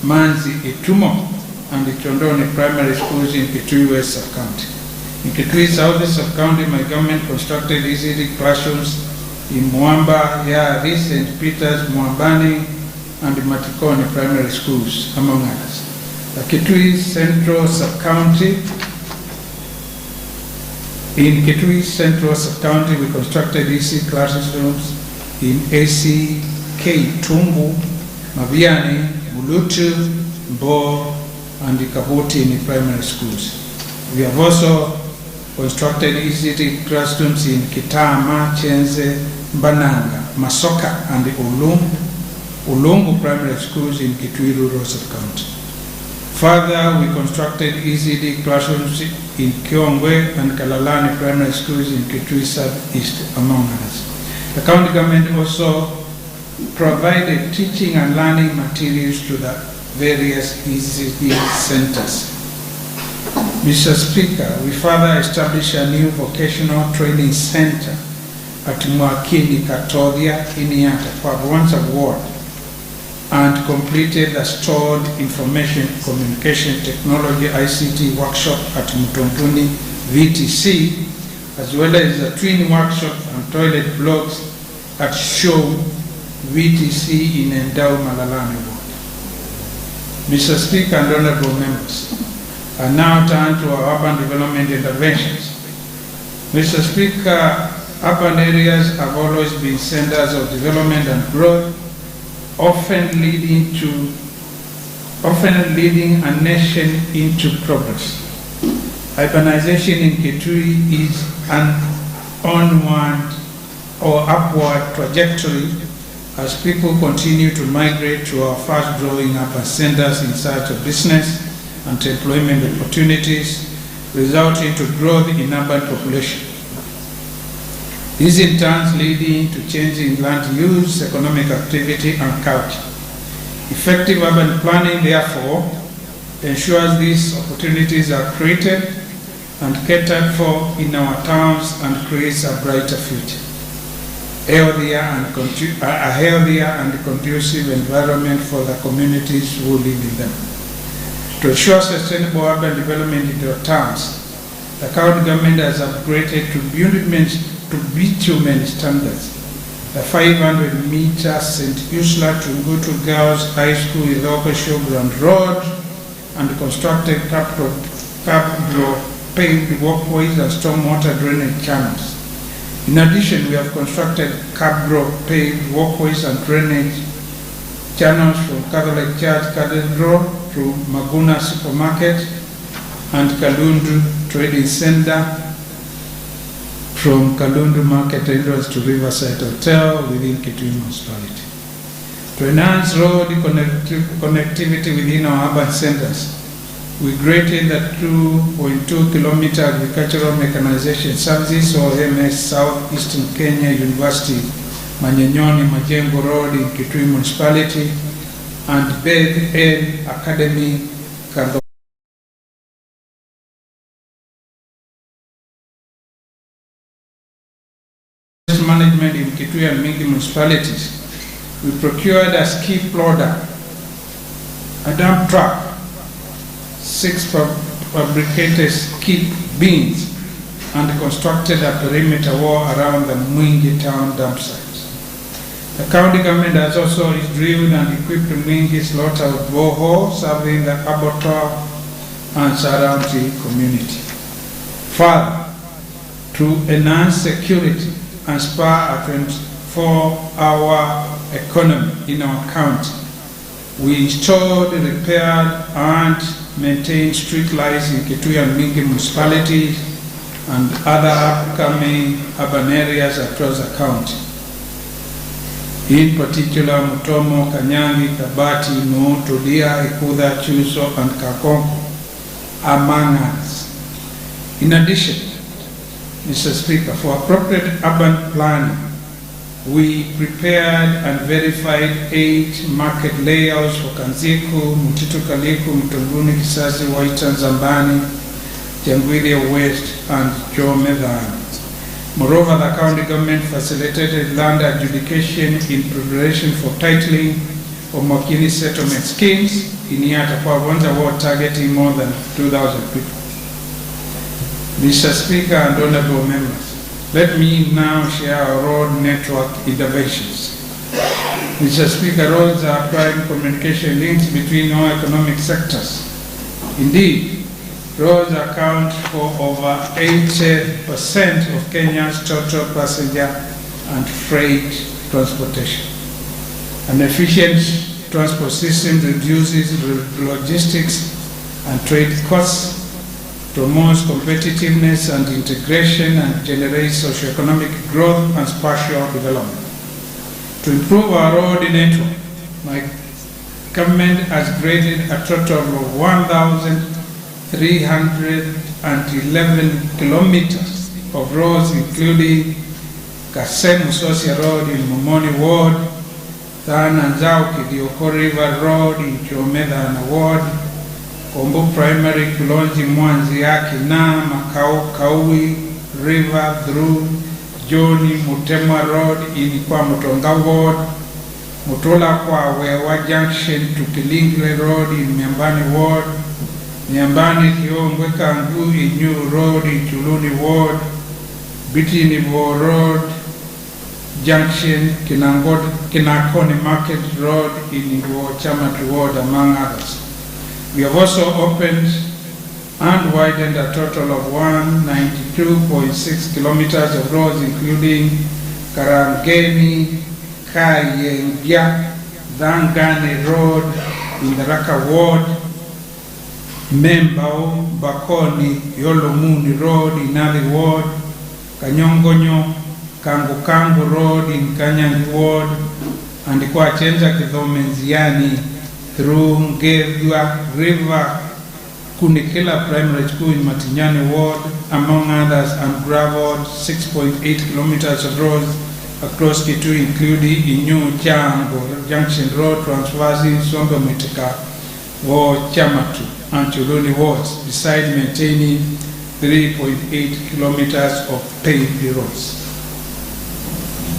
Manzi, Itumo, and the Chondoni primary schools in Kitui West Sub-County. In Kitui South Sub-County, my government constructed ECD classrooms in Mwamba, Yari, St. Peter's, Mwambani, and the Matikoni primary schools, among others. The Kitui Central Sub-County, in Kitui Central Sub-County, we constructed ECD classrooms in ACK, Tumbu, Mabiani, Bulutu, Bo, and the Kabuti in the primary schools. We have also constructed ECD classrooms in Kitama, Chenze, Bananga, Masoka, and the Ulungu primary schools in Kitui Rural Sub-County. Further, we constructed ECD classrooms in Kiongwe and Kalalani primary schools in Kitui Southeast, among others. The county government also provided teaching and learning materials to the various ECD centers. Mr. Speaker, we further established a new vocational training center at Mwakini Katodia in Yata for once award and completed the Stored Information Communication Technology ICT workshop at Mutompuni VTC, as well as a twin workshop on toilet blocks at Show VTC in Endau Malalani Ward. Mr. Speaker and honorable members, I now turn to our urban development interventions. Mr. Speaker, urban areas have always been centers of development and growth, often leading a nation into progress. Urbanization in Kitui is an onward or upward trajectory as people continue to migrate to our fast-growing urban centers in search of business and employment opportunities, resulting to growth in urban population. This in turn leading to changing land use, economic activity, and culture. Effective urban planning, therefore, ensures these opportunities are created and catered for in our towns and creates a brighter future, a healthier and conducive environment for the communities who live in them. To ensure sustainable urban development in our towns, the county government has upgraded to bitumen standards the 500-meter St. Ursula to Ngutu Girls High School in local Showground Road and constructed paved walkways and stormwater drainage channels. In addition, we have constructed paved walkways and drainage channels from Catholic Church Cathedral to Maguna Supermarket and Kalundu Trading Center, from Kalundu Market entrance to Riverside Hotel within Kitui Municipality. To enhance road connectivity within our urban centers, we created the 2.2-kilometer Agricultural Mechanization Services, or MS, Southeastern Kenya University, Manyenyoni Majengo Road in Kitui Municipality, and Beth El Academy, management in Kitui and Mingi municipalities, we procured a skip loader, a dump truck, 6 fabricated skip bins, and constructed a perimeter wall around the Mwingi town dump sites. The county government has also drilled and equipped Mwingi slaughter borehole, serving the abattoir and surrounding community. Further, to enhance security and spur a 24-hour economy in our county, we installed, repaired, and maintained street lights in Kitui and Mingi municipalities and other upcoming urban areas across the county. In particular, Mutomo, Kanyangi, Kabati, Nuhu, Tulia, Ikudha, Chuso, and Kakonko, among others. In addition, Mr. Speaker, for appropriate urban planning, we prepared and verified 8 market layouts for Kanziku, Mutitu Kaliku, Mtunguni, Kisasi, Waitan, Zambani, Jangwilia West, and Jomedhan. Moreover, the county government facilitated land adjudication in preparation for titling of Makini settlement schemes in Yatapwa ward targeting more than 2,000 people. Mr. Speaker and honorable members, let me now share our road network interventions. Mr. Speaker, roads are prime communication links between all economic sectors. Indeed, roads account for over 80% of Kenya's total passenger and freight transportation. An efficient transport system reduces logistics and trade costs, promotes competitiveness and integration, and generates socioeconomic growth and spatial development. To improve our road network, my government has graded a total of 1,311 kilometers of roads, including Kasemu Sosia Road in Momoni Ward, Tananzao Kidioko River Road in Chomedana Ward, Kombo Primary Kulonji Mwanzi Yaki na Makau Kaui River through Joni Mutemwa Road in Kwa Mutonga Ward, Mutola Kwa Wewa Junction to Kilingwe Road in Miambani Ward, Miambani Kiongwe Kangu in New Road in Chuluni Ward, Bitinibo Road Junction, Kinakoni Market Road in Iwo Chamatu Ward, among others. We have also opened and widened a total of 192.6 kilometers of roads, including Karangeni, Kayengia, Dhangani Road in the Raka Ward, Membao, Bakoni, Yolomuni Road in Ali Ward, Kanyongonyo, Kangu Road in Kanyangi Ward, and Kwa Chenza Kithomenziani through Ngegwa River, Kunikila Primary School in Matinyani Ward, among others, and gravelled 6.8 kilometers of roads across Kitui, including Inyu Chango Junction Road, transversing Sombe Mitika Ward, Chamatu, and Chuluni wards, besides maintaining 3.8 kilometers of paved roads.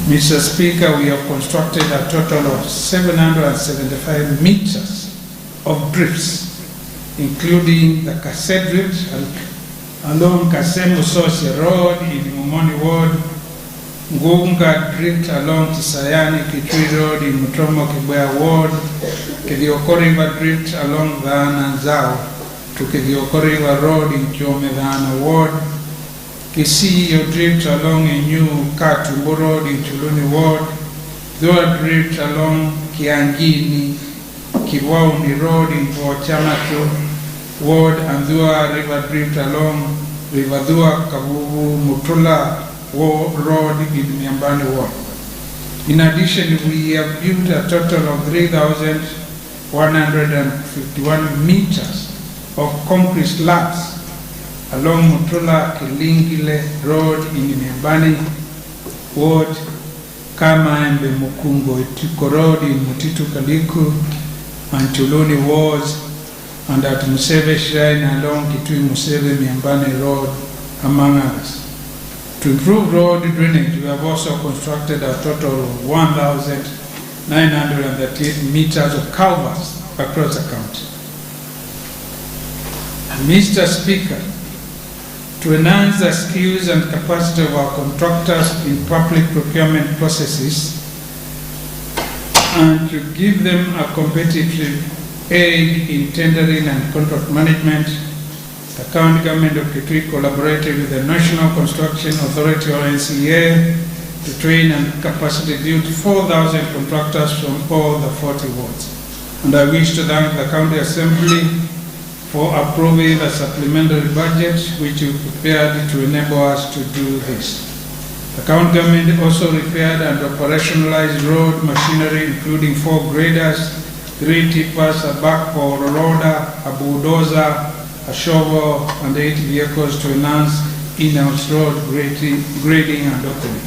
Mr. Speaker, we have constructed a total of 775 meters of drifts, including the cassette drift along Kasemu Sosia Road in Momoni Ward, Ngunga drift along Tisayani Kitui Road in Mutomo Kibwea Ward, Kidioko River drift along Dhana Zao to Kidioko River Road in Chome Dhana Ward, Kisiyo drift along a new Katumbo Road in Chuluni Ward, Dua drift along Kiangini, Kiwauni Road in Chamatu Ward, and Dua River drift along River Dua Kabubu Mutula Road in Miambani Ward. In addition, we have built a total of 3,151 meters of concrete slabs along Mutula Kilingile Road in Miambani Ward, Kama and Mukungo Itiko Road in Mutitu Kaliku and Chuluni wards, and at Museve Shrine along Kitui Museve Miambani Road, among others. To improve road drainage, we have also constructed a total of 1,938 meters of culverts across the county. Mr. Speaker, to enhance the skills and capacity of our contractors in public procurement processes and to give them a competitive aid in tendering and contract management, the county government of Kitui collaborated with the National Construction Authority or NCA to train and capacity build 4,000 contractors from all the 40 wards. And I wish to thank the County Assembly for approving the supplementary budget which we prepared to enable us to do this. The county government also repaired and operationalized road machinery including 4 graders, 3 tippers, a backhoe loader, a bulldozer, a shovel, and 8 vehicles to enhance in-house road grading and opening.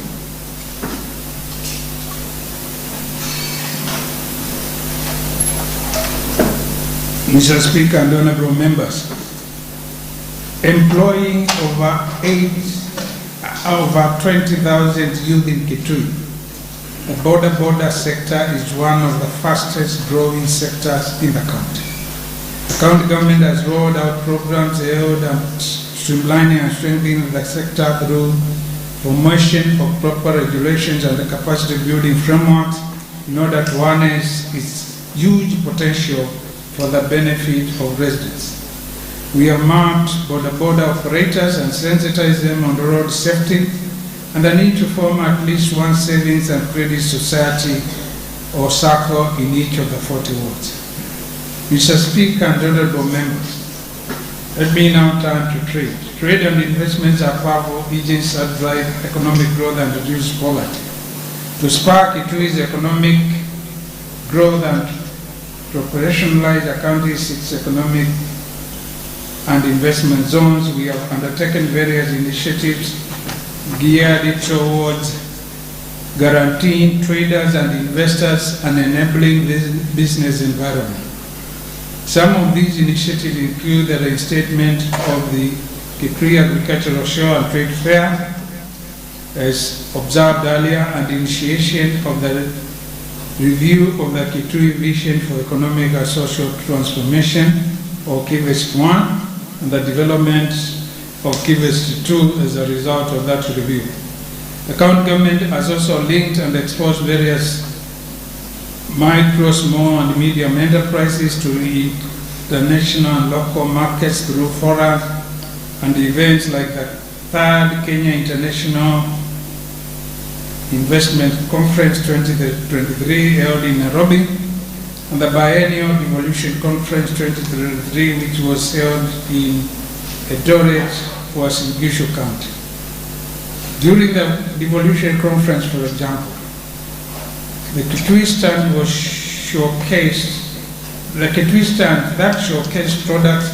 Mr. Speaker and honorable members, employing over 20,000 youth in Kitui, the border sector is one of the fastest growing sectors in the county. The county government has rolled out programs aimed at streamlining and strengthening the sector through formation of proper regulations and the capacity building frameworks in order to harness its huge potential for the benefit of residents. We have mapped border operators and sensitized them on the road safety and the need to form at least one savings and credit society or circle in each of the 40 wards. Mr. Speaker and honorable members, let me now turn to trade. Trade and investments are powerful agents that drive economic growth and reduce poverty. To spark Kitui's economic growth and to operationalize the county's 6 economic and investment zones, we have undertaken various initiatives geared towards guaranteeing traders and investors an enabling business environment. Some of these initiatives include the reinstatement of the Kitui Agricultural Show and Trade Fair, as observed earlier, and the initiation of the review of the Kitui Vision for Economic and Social Transformation, or KIVEST 1, and the development of KIVEST 2 as a result of that review. The county government has also linked and exposed various micro, small, and medium enterprises to international and local markets through forums and events like the 3rd Kenya International Investment Conference 2023 held in Nairobi, and the Biennial Devolution Conference 2023, which was held in Eldoret, was in Gishu County. During the devolution conference, for example, the Kitui stand was showcased. The Kitui stand that showcased products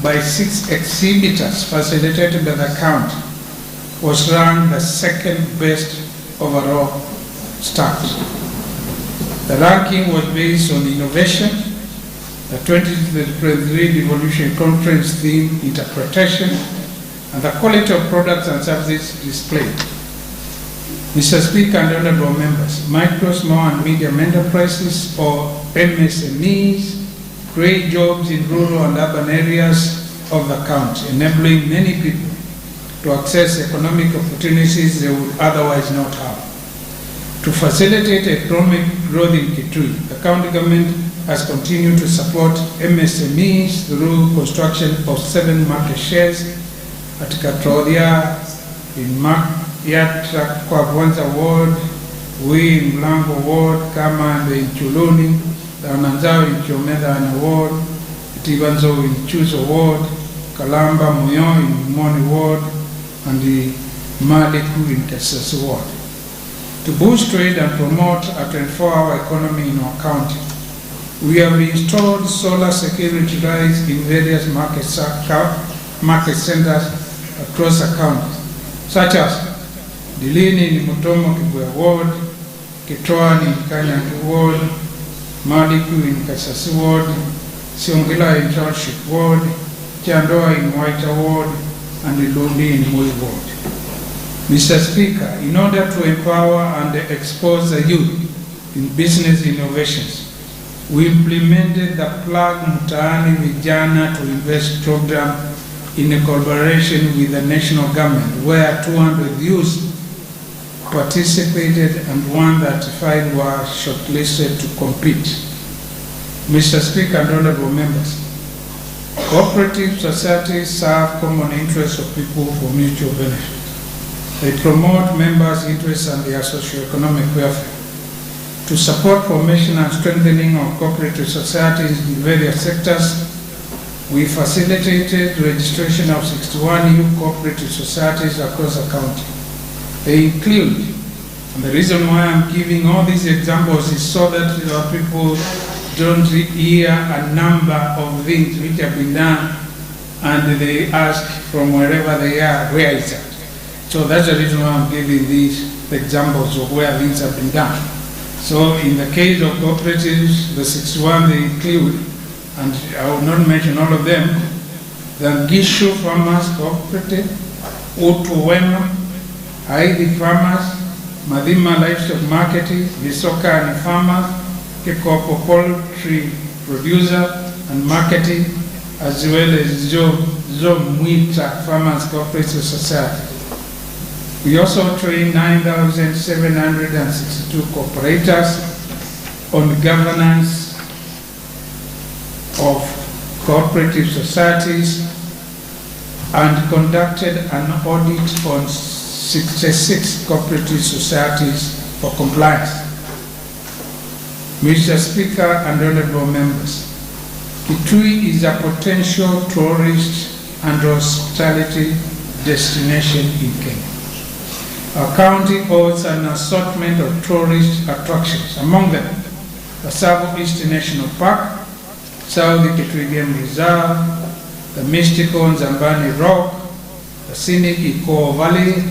by 6 exhibitors facilitated by the county was ranked the 2nd best overall stand. The ranking was based on innovation, the 2023 devolution conference theme, interpretation, and the quality of products and services displayed. Mr. Speaker and honorable members, micro, small, and medium enterprises, or MSMEs, create jobs in rural and urban areas of the county, enabling many people to access economic opportunities they would otherwise not have. To facilitate economic growth in Kitui, the county government has continued to support MSMEs through construction of 7 market shares at Katoria, in Yatra kwa Kwanza Ward, Wi Mlango Ward, Kamande in Chuluni, Dananzao in Kiomedana Ward, Tibanzo in Chuzo Ward, Kalamba Muyo in Moni Ward, and the Maliku in Kesas Ward. To boost trade and promote a 24-hour economy in our county, we have installed solar security lights in various market centers across the county, such as Dilini in Mutomo Kibwe Ward, Kitoa in Kanyangi Ward, Maliku in Kasasi Ward, Siongila in Township Ward, Chandoa in Waita Ward, and Ilundi in Mui Ward. Mr. Speaker, in order to empower and expose the youth in business innovations, we implemented the Plug Mtaani Vijana to Invest program in a collaboration with the national government, where 200 youths participated and 135 were shortlisted to compete. Mr. Speaker and honorable members, cooperative societies serve common interests of people for mutual benefit. They promote members' interests and their socio-economic welfare. To support formation and strengthening of cooperative societies in various sectors, we facilitated registration of 61 new cooperative societies across the county. They include, and the reason why I'm giving all these examples is so that our people don't hear a number of things which have been done and they ask from wherever they are, where is that? So that's the reason why I'm giving these examples of where things have been done. So in the case of cooperatives, the 61 they include, and I will not mention all of them, the Gishu Farmers Cooperative, Utuwema, Haidi Farmers, Madhima Livestock Marketing, Visoka and Farmers, Kikopo Poultry Producer and Marketing, as well as Zomwita Farmers Cooperative Society. We also trained 9,762 cooperators on governance of cooperative societies and conducted an audit on 66 cooperative societies for compliance. Mr. Speaker and honorable members, Kitui is a potential tourist and hospitality destination in Kenya. Our county holds an assortment of tourist attractions, among them the Tsavo East National Park, South Kitui Game Reserve, the mystical Nzambani Rock, the scenic Iko Valley,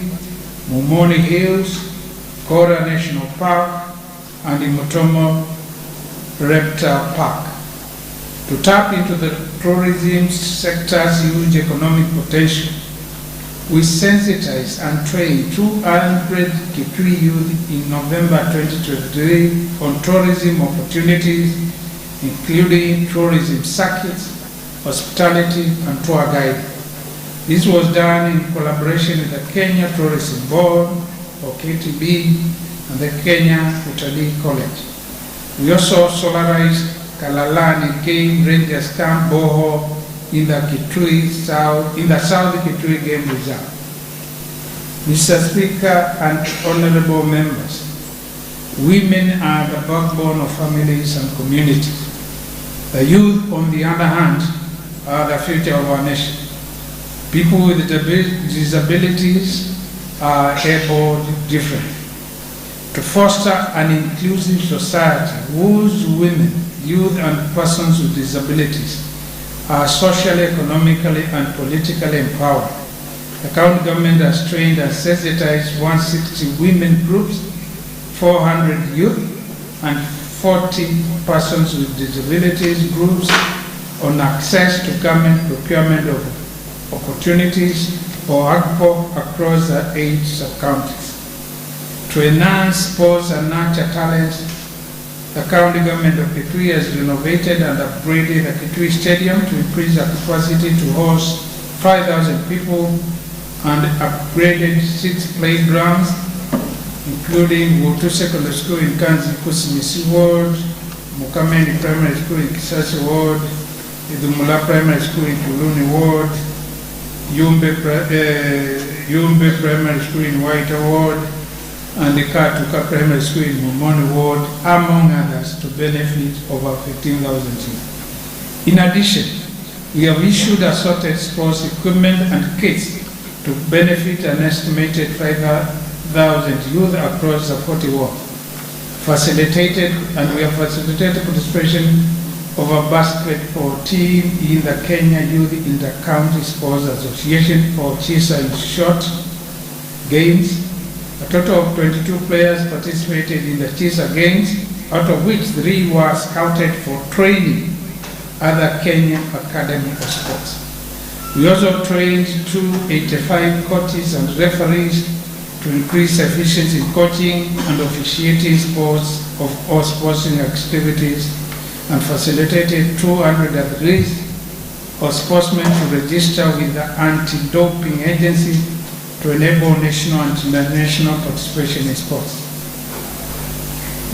Mumoni Hills, Kora National Park, and the Mutomo Reptile Park. To tap into the tourism sector's huge economic potential, we sensitized and trained 200 Kitui youth in November 2023 on tourism opportunities, including tourism circuits, hospitality, and tour guiding. This was done in collaboration with the Kenya Tourism Board, or KTB, and the Kenya Utalii College. We also solarized Kalalani Game Rangers Camp Boho in the South Kitui Game Reserve. Mr. Speaker and honorable members, women are the backbone of families and communities. The youth, on the other hand, are the future of our nation. People with disabilities are able differently. To foster an inclusive society whose women, youth, and persons with disabilities are socially, economically, and politically empowered, the county government has trained and sensitized 160 women groups, 400 youth, and 40 persons with disabilities groups on access to government procurement of opportunities or AGPO across the 8 sub-counties. To enhance sports and nurture talents, the county government of Kitui has renovated and upgraded the Kitui Stadium to increase the capacity to host 5,000 people and upgraded 6 playgrounds, including Wotu Secondary School in Kanzi Kusimisi Ward, Mukamendi Primary School in Kisasi Ward, Idumula Primary School in Kuluni Ward, Yumbe Primary School in Waita Ward, and the Katuka Primary School in Mumoni Ward, among others, to benefit over 15,000 youth. In addition, we have issued assorted sports equipment and kits to benefit an estimated 5,000 youth across the 40 wards. We have facilitated participation of a basketball team in the Kenya Youth Inter-County Sports Association, or CHISA in short, games. A total of 22 players participated in the CHISA games, out of which 3 were scouted for training other Kenya Academy of Sports. We also trained 285 coaches and referees to increase efficiency in coaching and officiating sports or sporting activities, and facilitated 200 athletes or sportsmen to register with the anti-doping agency to enable national and international participation in sports.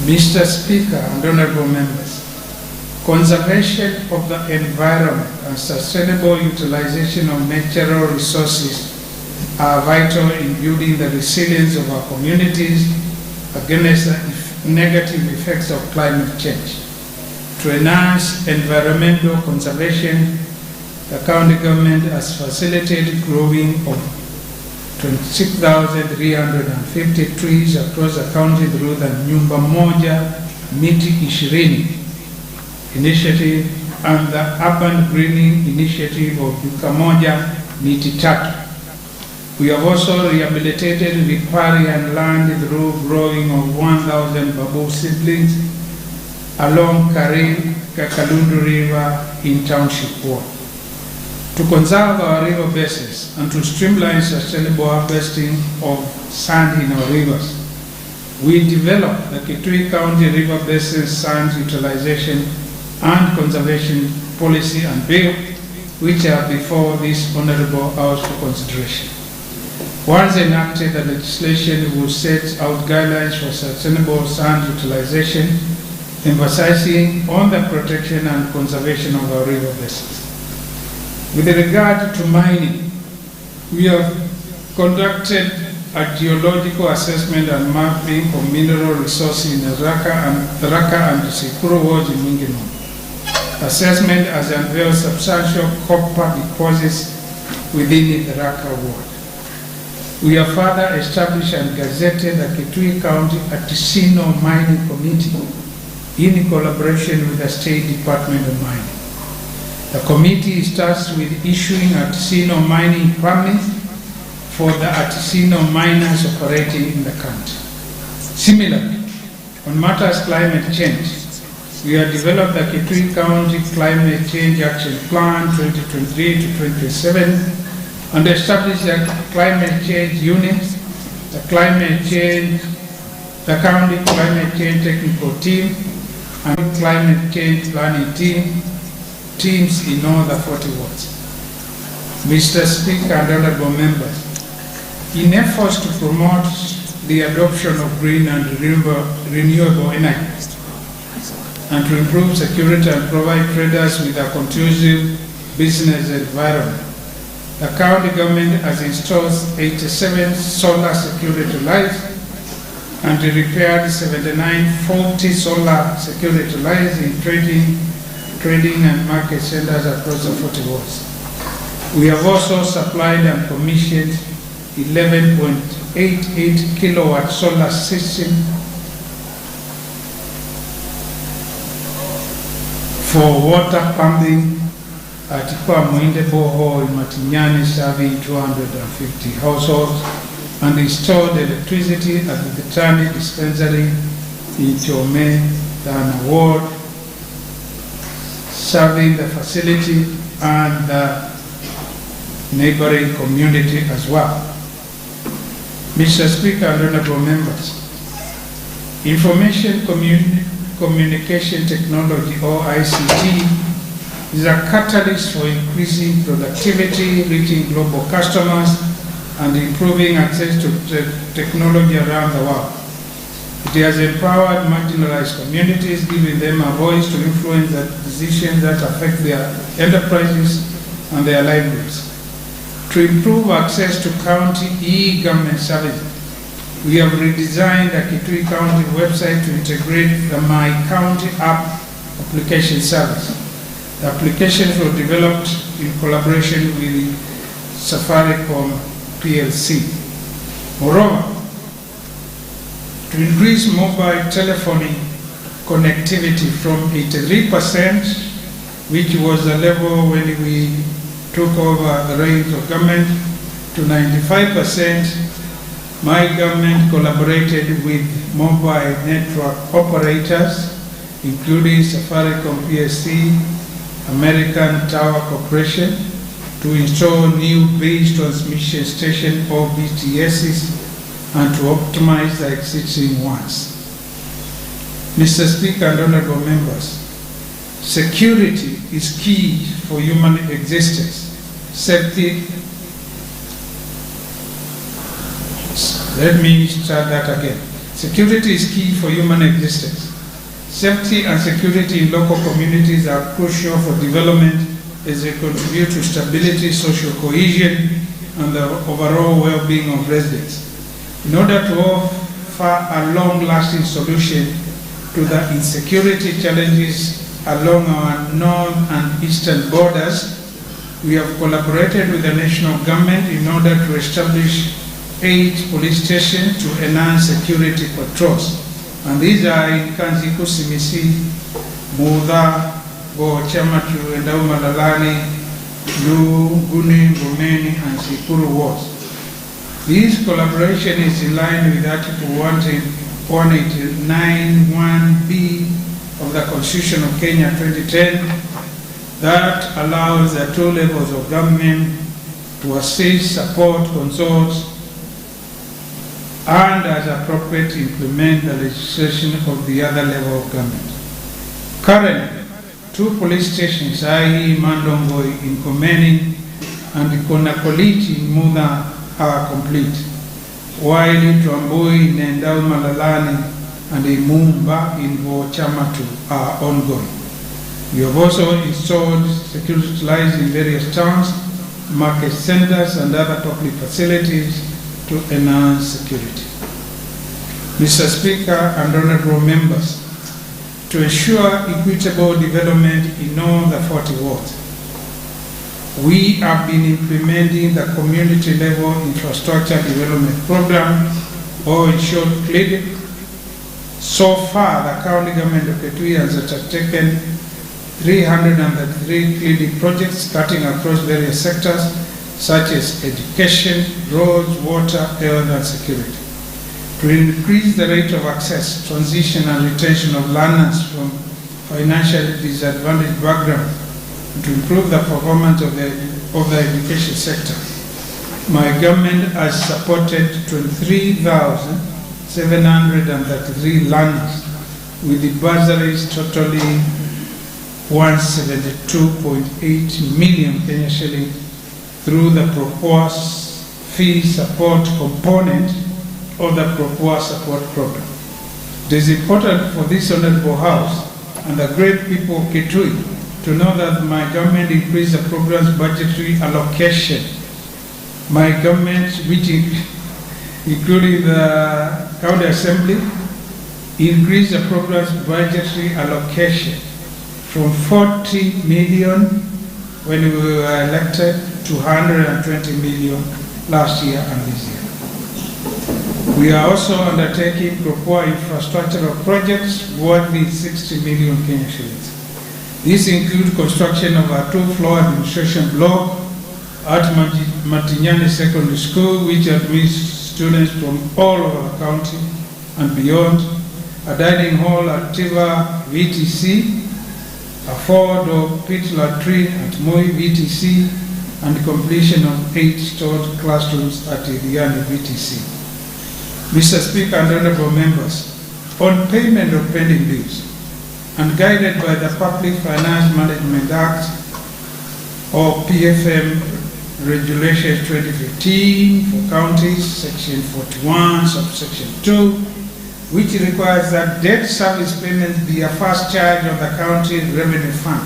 Mr. Speaker and honorable members, conservation of the environment and sustainable utilization of natural resources are vital in building the resilience of our communities against the negative effects of climate change. To enhance environmental conservation, the county government has facilitated growing of 26,350 trees across the county through the Nyumba Moja Miti 20 initiative and the Urban Greening Initiative of Duka Moja Miti 3. We have also rehabilitated riparian land through growing of 1,000 bamboo seedlings along Kalundu River in Township 1. To conserve our river basins and to streamline sustainable harvesting of sand in our rivers, we developed the Kitui County River Basin Sand Utilization and Conservation Policy and Bill, which are before this Honorable House for consideration. Once enacted, the legislation will set out guidelines for sustainable sand utilization, emphasizing on the protection and conservation of our river basins. With regard to mining, we have conducted a geological assessment and mapping of mineral resources in the Raka and Sikuru wards in Mingino. Assessment has unveiled substantial copper deposits within the Raka ward. We have further established and gazetted the Kitui County Artisanal Mining Committee in collaboration with the State Department of Mining. The committee starts with issuing artisanal mining permits for the artisanal miners operating in the country. Similarly, on matters climate change, we have developed the Kitui County Climate Change Action Plan 2023 to 2027 and established a climate change unit, the county climate change technical team, and climate change planning teams in all the 40 wards. Mr. Speaker and honorable members, in efforts to promote the adoption of green and renewable energy and to improve security and provide traders with a conducive business environment, the county government has installed 87 solar security lights and repaired 79 faulty solar security lights in trading and market centers across the 40 wards. We have also supplied and commissioned 11.88 kilowatt solar system for water pumping at Muinde Borehole in Matinyani, serving 250 households, and installed electricity at the Vitani dispensary in Chome, Dana Ward, serving the facility and the neighboring community as well. Mr. Speaker and honorable members, information communication technology, or ICT, is a catalyst for increasing productivity, reaching global customers, and improving access to technology around the world. It has empowered marginalized communities, giving them a voice to influence the decisions that affect their enterprises and their livelihoods. To improve access to county e-government services, we have redesigned the Kitui County website to integrate the My County app application service. The applications were developed in collaboration with Safaricom PLC. Moreover, to increase mobile telephony connectivity from 83%, which was the level when we took over the reins of government, to 95%, my government collaborated with mobile network operators, including Safaricom PSC, American Tower Corporation, to install new base transmission station or BTSs and to optimize the existing ones. Mr. Speaker and honorable members, security is key for human existence. Safety, let me start that again. Security is key for human existence. Safety and security in local communities are crucial for development as they contribute to stability, social cohesion, and the overall well-being of residents. In order to offer a long-lasting solution to the insecurity challenges along our north and eastern borders, we have collaborated with the national government in order to establish 8 police stations to enhance security patrols. And these are in Kanziku, Simisi, Muda, Chamatu, Endau Malalani, Lu, Guni, Gomeni, and Sikuru wards. This collaboration is in line with Article 189(1)(b) of the Constitution of Kenya 2010 that allows the 2 levels of government to assist, support, consult, and as appropriate implement the legislation of the other level of government. Currently, 2 police stations, i.e. Mandongoi in Komeni and Konakoliti in Muda, are complete, while Tuambui, Nendau Malalani, and Imumba in Chamatu are ongoing. We have also installed security lights in various towns, market centers, and other public facilities to enhance security. Mr. Speaker and honorable members, to ensure equitable development in all the 40 wards, we have been implementing the community level infrastructure development program, or in short, CLID. So far, the county government of Kitui has undertaken 333 CLID projects cutting across various sectors such as education, roads, water, health, and security. To increase the rate of access, transition, and retention of learners from financially disadvantaged backgrounds, to improve the performance of the education sector, my government has supported 23,733 learners with the bursaries totaling 172.8 million Kenya shillings through the proposed fee support component of the proposed support program. It is important for this honorable House and the great people of Kitui to know that my government increased the program's budgetary allocation. My government, which including the county assembly, increased the program's budgetary allocation from 40 million when we were elected to 120 million last year and this year. We are also undertaking proposed infrastructural projects worth 60 million Kenya shillings. These include construction of a 2-floor administration block at Matinyani Secondary School, which admits students from all over the county and beyond, a dining hall at Tiva VTC, a 4-door pit latrine at Moi VTC, and completion of 8 stored classrooms at Iriani VTC. Mr. Speaker and honorable members, on payment of pending bills, and guided by the Public Finance Management Act, or PFM Regulations 2015 for counties, Section 41, subsection 2, which requires that debt service payments be a first charge of the county revenue fund.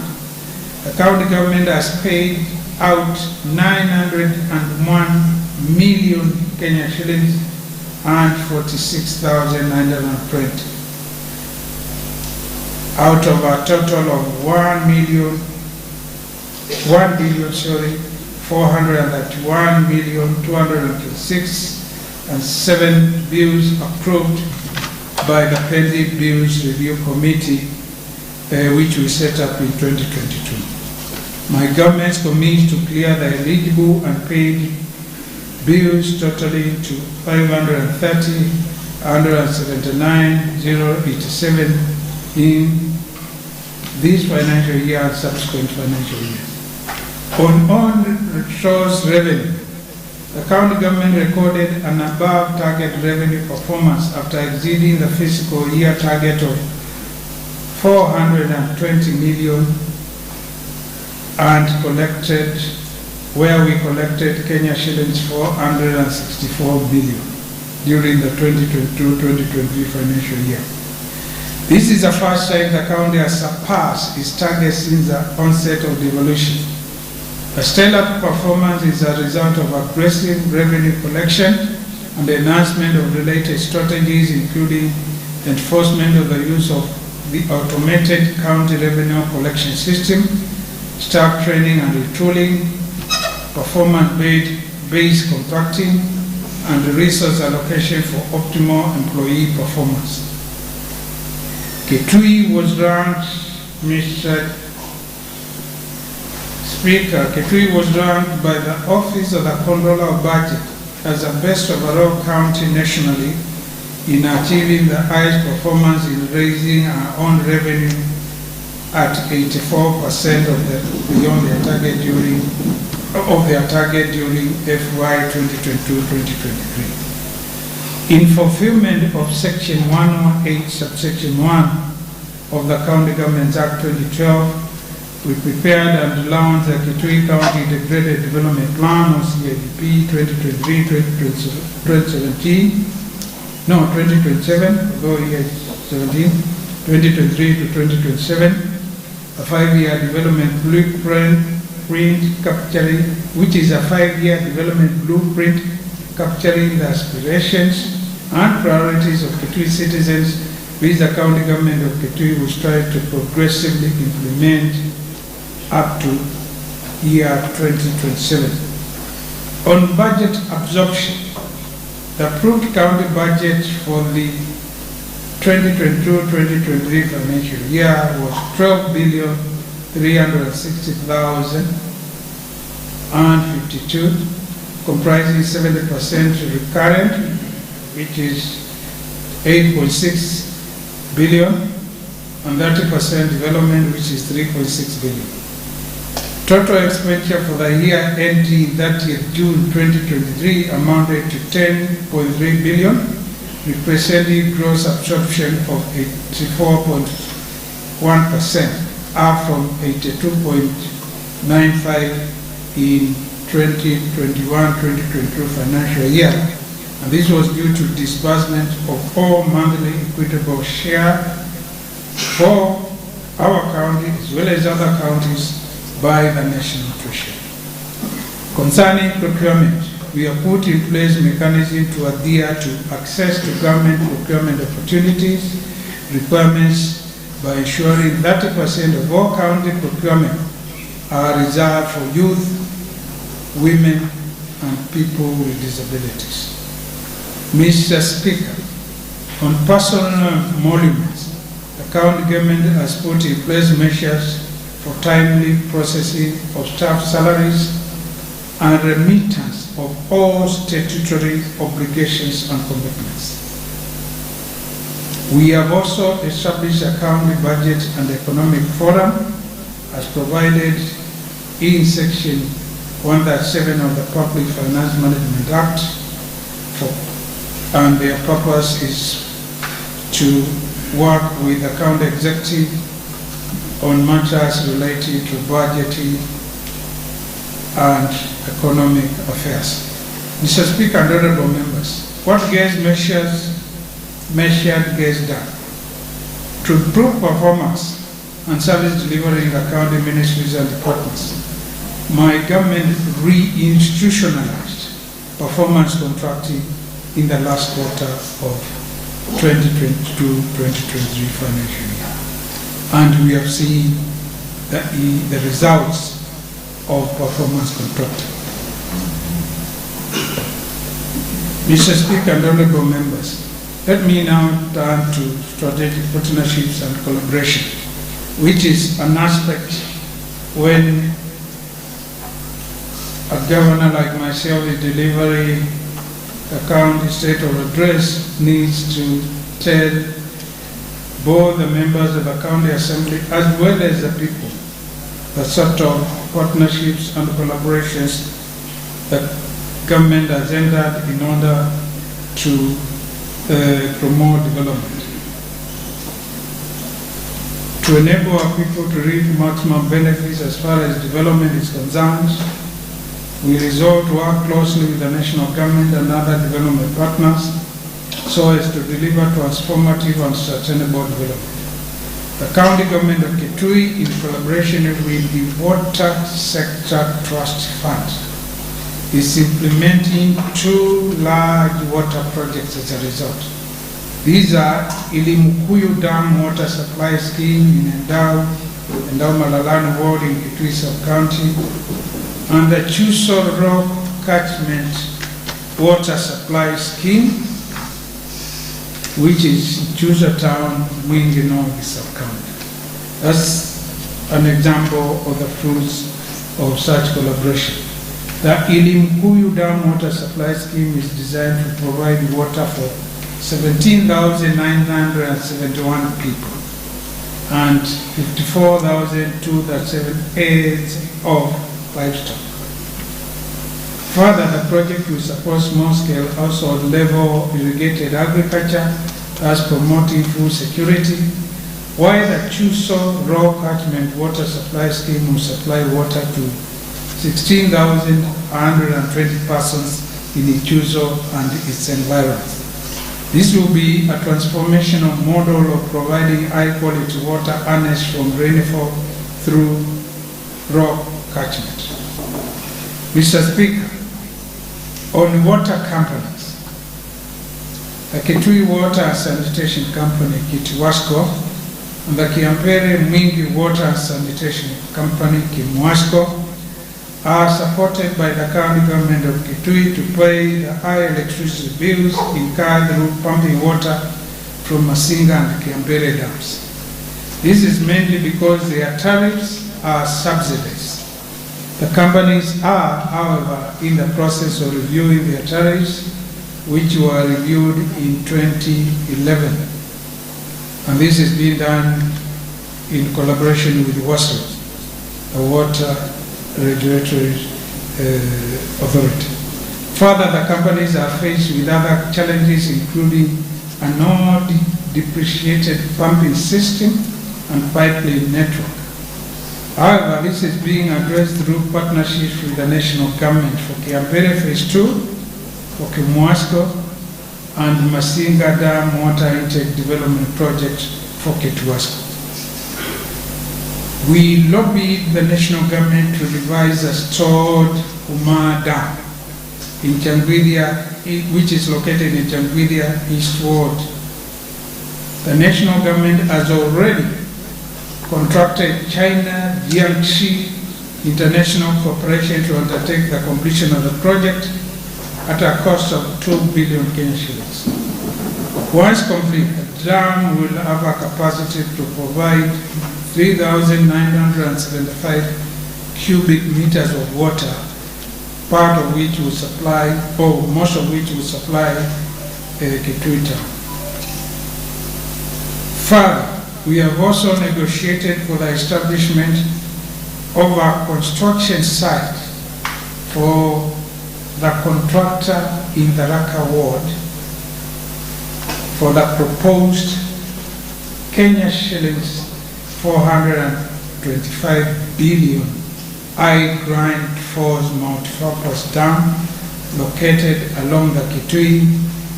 The county government has paid out 901 million Kenya shillings and 46,920 out of a total of 1,431,226,7 bills approved by the pending bills review committee, which we set up in 2022. My government's committed to clear the eligible and paid bills totaling to 530,179,087 in this financial year and subsequent financial years. On resource revenue, The county government recorded an above target revenue performance after exceeding the fiscal year target of 420 million and where we collected Kenya shillings 464 billion during the 2022-2023 financial year. This is the first time the county has surpassed its target since the onset of devolution. The stellar performance is a result of aggressive revenue collection and the enhancement of related strategies, including the enforcement of the use of the automated county revenue collection system, staff training and retooling, performance-based contracting, and resource allocation for optimal employee performance. Kitui was ranked, Mr. Speaker, Kitui was ranked by the Office of the Controller of Budget as the best overall county nationally in achieving the highest performance in raising our own revenue at 84% beyond their target during FY 2022-2023. In fulfillment of Section 108, Subsection 1 of the County Government Act 2012, we prepared and launched the Kitui County Integrated Development Plan, or CIDP 2027, although here is 17, 2023 to 2027, a 5-year development blueprint which is a 5-year development blueprint capturing the aspirations and priorities of Kitui citizens, which the county government of Kitui will strive to progressively implement up to year 2027. On budget absorption, the approved county budget for the 2022-2023 financial year was 12,360,052, comprising 70% recurrent, which is 8.6 billion, and 30% development, which is 3.6 billion. Total expenditure for the year ending 30th June 2023 amounted to 10.3 billion, representing gross absorption of 84.1%, up from 82.95% in 2021-2022 financial year. And this was due to disbursement of all monthly equitable share for our county as well as other counties by the National Treasury. Concerning procurement, we have put in place mechanisms to adhere to access to government procurement opportunities, requirements by ensuring 30% of all county procurement are reserved for youth, women, and people with disabilities. Mr. Speaker, on personal emoluments, the county government has put in place measures for timely processing of staff salaries and remittance of all statutory obligations and commitments. We have also established a county budget and economic forum as provided in Section 137 of the Public Finance Management Act, and their purpose is to work with the county executive on matters related to budgeting and economic affairs. Mr. Speaker and honorable members, what gets measured gets done. To improve performance and service delivery in the county ministries and departments, my government re-institutionalized performance contracting in the last quarter of 2022-2023 financial year. And we have seen the results of performance contracting. Mr. Speaker and honorable members, let me now turn to strategic partnerships and collaboration, which is an aspect when a governor like myself is delivering a county state of address needs to tell both the members of the county assembly as well as the people the sort of partnerships and collaborations that government has entered in order to promote development. To enable our people to reap maximum benefits as far as development is concerned, we resolve to work closely with the national government and other development partners so as to deliver transformative and sustainable development. The county government of Kitui, in collaboration with the Water Sector Trust Fund, is implementing 2 large water projects as a result. These are Ilimukuyu Dam Water Supply Scheme in Endau Malalan Ward in Kitui Sub-County, and the Chuso Rock Catchment Water Supply Scheme, which is Chuso Town, Mwingi North Sub-County. That's an example of the fruits of such collaboration. The Ilimukuyu Dam Water Supply Scheme is designed to provide water for 17,971 people and 54,237 acres of livestock. Further, the project will support small-scale household-level irrigated agriculture, thus promoting food security, while the Chuso Raw Catchment Water Supply Scheme will supply water to 16,120 persons in Chuso and its environs. This will be a transformational model of providing high-quality water harnessed from rainfall through raw catchment. Mr. Speaker, on water companies, the Kitui Water and Sanitation Company, Kituwasco, and the Kiampere Mwingi Water and Sanitation Company, Kimwasco, are supported by the county government of Kitui to pay the high electricity bills incurred through pumping water from Masinga and Kiampere dams. This is mainly because their tariffs are subsidized. The companies are, however, in the process of reviewing their tariffs, which were reviewed in 2011. And this is being done in collaboration with WASO, the Water Regulatory Authority. Further, the companies are faced with other challenges, including a non-depreciated pumping system and pipeline network. However, this is being addressed through partnerships with the national government for Kiampere Phase 2, for Kimwasco, and Masinga Dam Water Intake Development Project for Kituwasco. We lobbied the national government to revise the stored Umar Dam in Changwidia, which is located in Changwidia East Ward. The national government has already contracted China Jiangxi International Corporation to undertake the completion of the project at a cost of 2 billion Kenyan shillings. Once complete, the dam will have a capacity to provide 3,975 cubic meters of water, part of which will supply, or most of which will supply Kitui town. Further, we have also negotiated for the establishment of a construction site for the contractor in the Raka ward for the proposed Kenya shillings 425 billion high-grind force multipurpose dam located along the Kitui,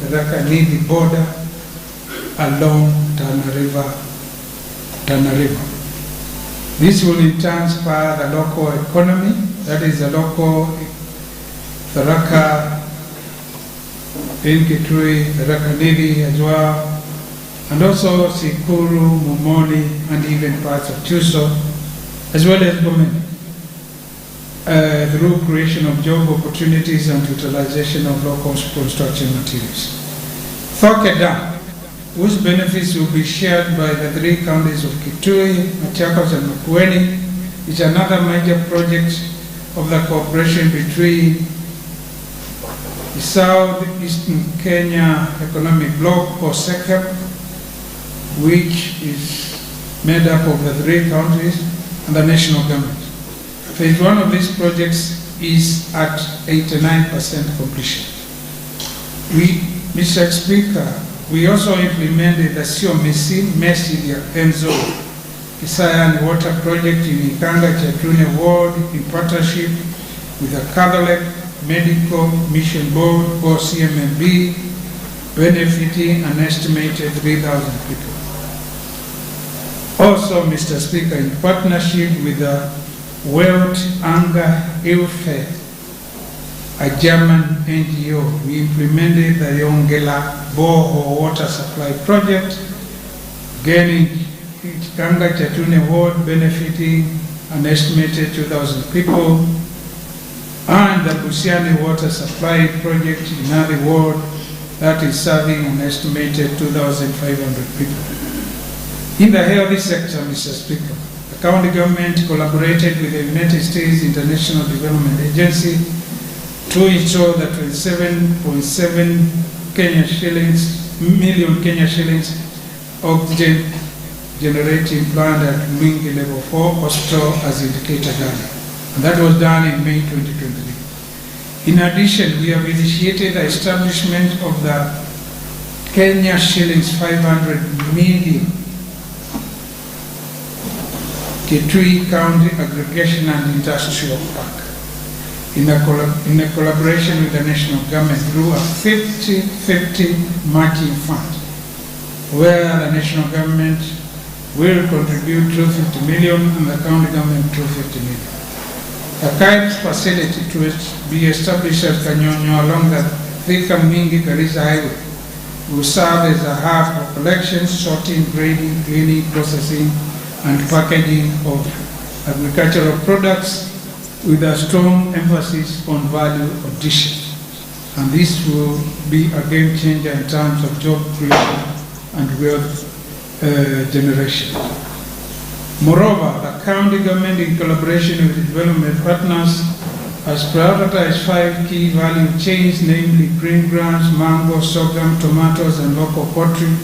the Raka-Nithi border along Tana River. This will in turn spur the local economy, that is the local, the Raka in Kitui, the Raka-Nithi as well, and also Sikuru, Mumoni, and even parts of Chuso, as well as Gomeni, through creation of job opportunities and utilization of local construction materials. Thoke Dam, whose benefits will be shared by the 3 counties of Kitui, Machakos, and Makueni, is another major project of the cooperation between the Southeastern Kenya Economic Bloc, or SECAP, which is made up of the 3 countries and the national government. Phase 1 of these projects is at 89% completion. Mr. Speaker, we also implemented the Sio Messi Enzo Kisayani Water Project in Ikanga Chatune Ward in partnership with the Catholic Medical Mission Board or CMMB, benefiting an estimated 3,000 people. Also, Mr. Speaker, in partnership with the World Hunger Hilfe, a German NGO, we implemented the Yongela Borehole Water Supply Project, gaining Ikanga Chatune Ward benefiting an estimated 2,000 people, and the Busiani Water Supply Project in Nadi Ward that is serving an estimated 2,500 people. In the health sector, Mr. Speaker, the county government collaborated with the United States International Development Agency to install the 27.7 million Kenya shillings oxygen generating plant at Mwingi Level 4 Hospital as indicated earlier. And that was done in May 2023. In addition, we have initiated the establishment of the Kenya shillings 500 million Kitui County Aggregation and Industrial Park in a collaboration with the national government through a 50-50 matching fund, where the national government will contribute 250 million and the county government 250 million. A KIPES facility to be established at Kanyonyo along the Thika Mingi Garissa Highway will serve as a hub for collection, sorting, grading, cleaning, processing, and packaging of agricultural products with a strong emphasis on value addition. And this will be a game changer in terms of job creation and wealth generation. Moreover, the county government, in collaboration with development partners, has prioritized 5 key value chains, namely green grass, mango, sorghum, tomatoes, and local poultry,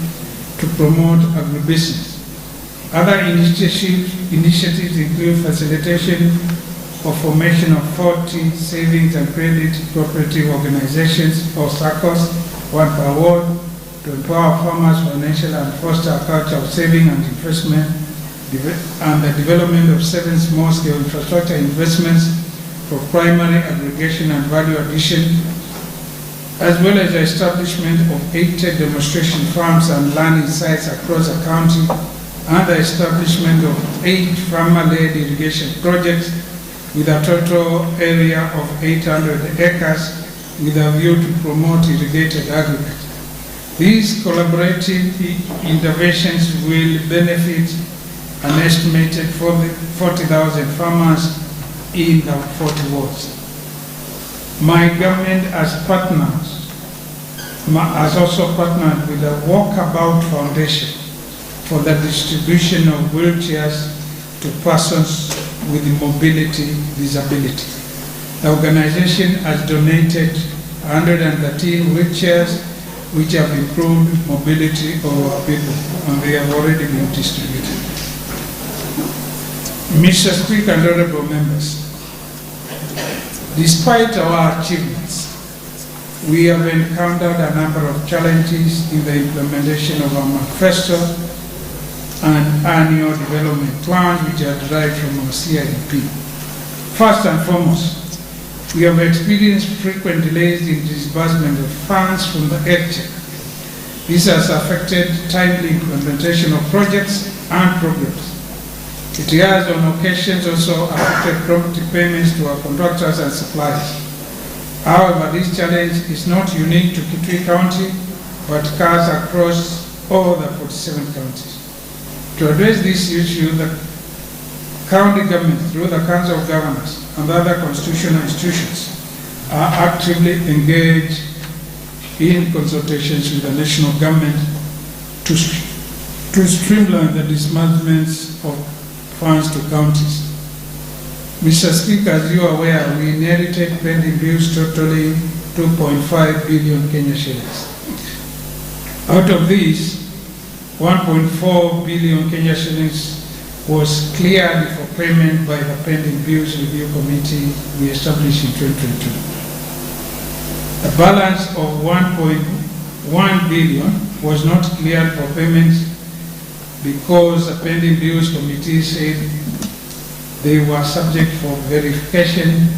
to promote agribusiness. Other initiatives include facilitation of formation of 40 savings and credit cooperative organizations or SACCOs, 1 per ward, to empower farmers financially and foster a culture of saving and investment, and the development of 7 small-scale infrastructure investments for primary aggregation and value addition, as well as the establishment of 80 demonstration farms and learning sites across the county, and the establishment of 8 farmer-led irrigation projects with a total area of 800 acres with a view to promote irrigated agriculture. These collaborative interventions will benefit an estimated 40,000 farmers in the 40 wards. My government has also partnered with the Walkabout Foundation for the distribution of wheelchairs to persons with mobility disability. The organization has donated 113 wheelchairs which have improved mobility of our people, and they have already been distributed. Mr. Speaker and honorable members, despite our achievements, we have encountered a number of challenges in the implementation of our manifesto and annual development plans which are derived from our CIDP. First and foremost, we have experienced frequent delays in disbursement of funds from the EdTech. This has affected timely implementation of projects and programs. It has on occasions also affected property payments to our contractors and suppliers. However, this challenge is not unique to Kitui County, but occurs across all the 47 counties. To address this issue, the county government, through the Council of Governors and other constitutional institutions, are actively engaged in consultations with the national government to streamline the disbursements of funds to counties. Mr. Speaker, as you are aware, we inherited pending bills totaling 2.5 billion Kenya shillings. Out of these, 1.4 billion Kenya shillings was cleared for payment by the pending bills review committee we established in 2022. A balance of 1.1 billion was not cleared for payment because the pending bills committee said they were subject for verification,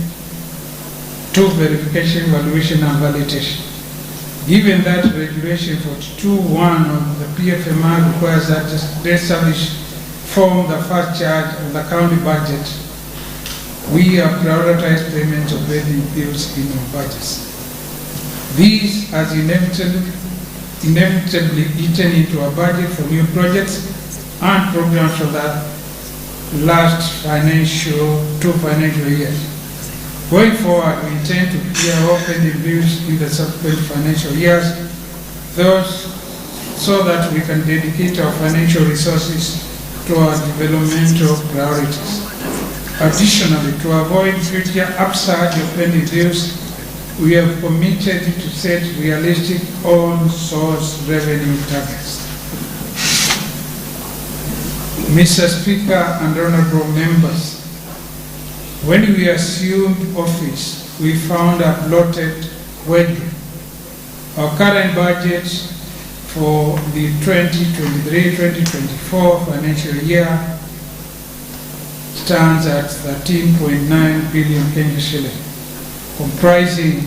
valuation and validation. Given that regulation 42(1) of the PFMR requires that the established form the first charge of the county budget, we have prioritized payment of pending bills in our budgets. These has inevitably eaten into our budget for new projects and programs for the last two financial years. Going forward, we intend to clear all pending bills in the subsequent financial years, so that we can dedicate our financial resources to our developmental priorities. Additionally, to avoid future upsurge of pending bills, we have committed to set realistic on-source revenue targets. Mr. Speaker and honorable members, when we assumed office, we found a bloated budget. Our current budget for the 2023-2024 financial year stands at 13.9 billion Kenya shilling, comprising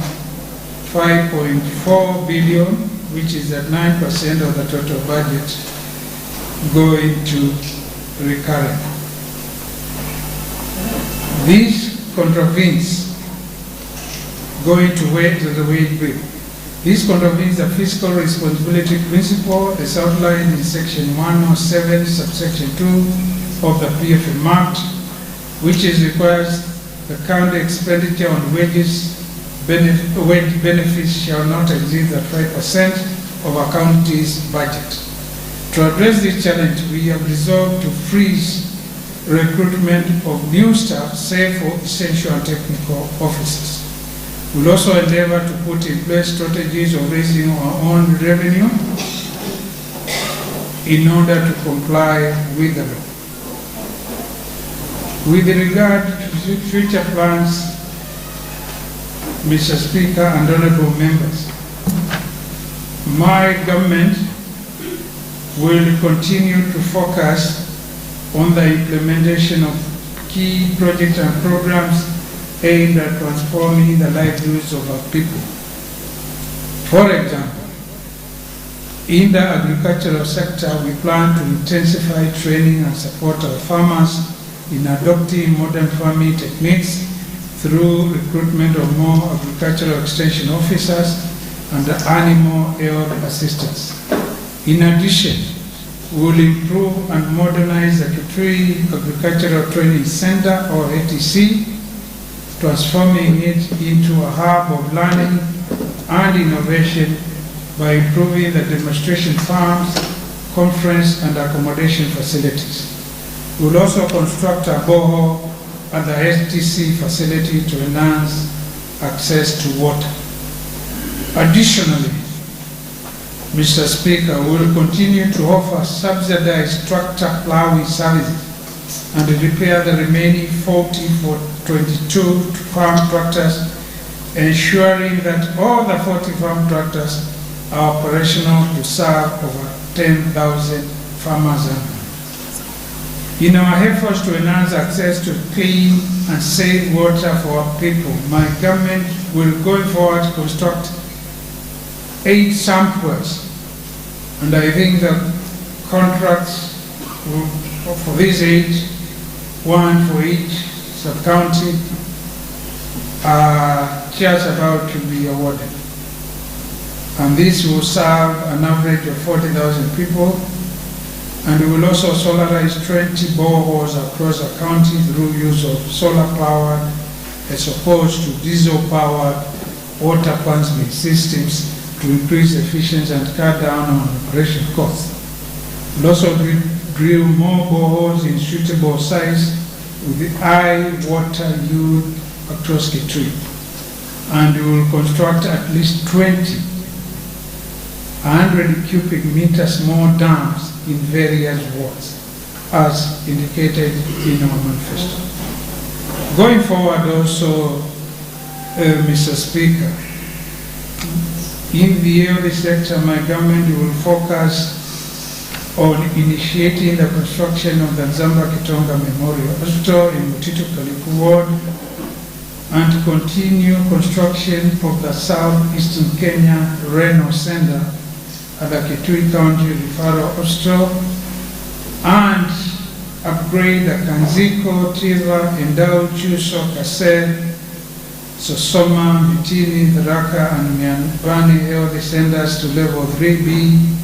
5.4 billion, which is at 9% of the total budget, going to recurrent. This contravenes the wage bill. This contravenes the fiscal responsibility principle as outlined in section 107, subsection 2 of the PFM Act, which requires the county expenditure on wage benefits shall not exceed the 5% of a county's budget. To address this challenge, we have resolved to freeze recruitment of new staff, save for essential and technical officers. We'll also endeavor to put in place strategies of raising our own revenue in order to comply with the law. With regard to future plans, Mr. Speaker and honorable members, my government will continue to focus on the implementation of key projects and programs aimed at transforming the livelihoods of our people. For example, in the agricultural sector, we plan to intensify training and support our farmers in adopting modern farming techniques through recruitment of more agricultural extension officers and animal health assistants. In addition, we will improve and modernize the Kitui Agricultural Training Center, or ATC, transforming it into a hub of learning and innovation by improving the demonstration farms, conference and accommodation facilities. We will also construct a borehole at the STC facility to enhance access to water. Additionally, Mr. Speaker, we will continue to offer subsidized tractor plowing services and repair the remaining 40 for 22 farm tractors, ensuring that all the 40 farm tractors are operational to serve over 10,000 farmers annually. In our efforts to enhance access to clean and safe water for our people, my government will going forward construct 8 samples, and I think the contracts for these 8, one for each sub-county, are just about to be awarded. And this will serve an average of 40,000 people, and we will also solarize 20 boreholes across the county through use of solar power as opposed to diesel-powered water pumping systems to increase efficiency and cut down on operation costs. We'll also drill more boreholes in suitable size with the high water yield across Kitui. And we will construct at least 100 cubic meters more dams in various wards. as indicated in our manifesto. Going forward also, Mr. Speaker, in the elderly sector, my government will focus on initiating the construction of the Nzamba Kitonga Memorial Hospital in Mutitu Kaliku Ward and continue construction of the Southeastern Kenya Renal Center at the Kitui County Referral Hospital and upgrade the Kanziko, Tiva, Endau, Chuso, Kase, Sosoma, Mitini, Tharaka, and Mianbani health centers to level 3B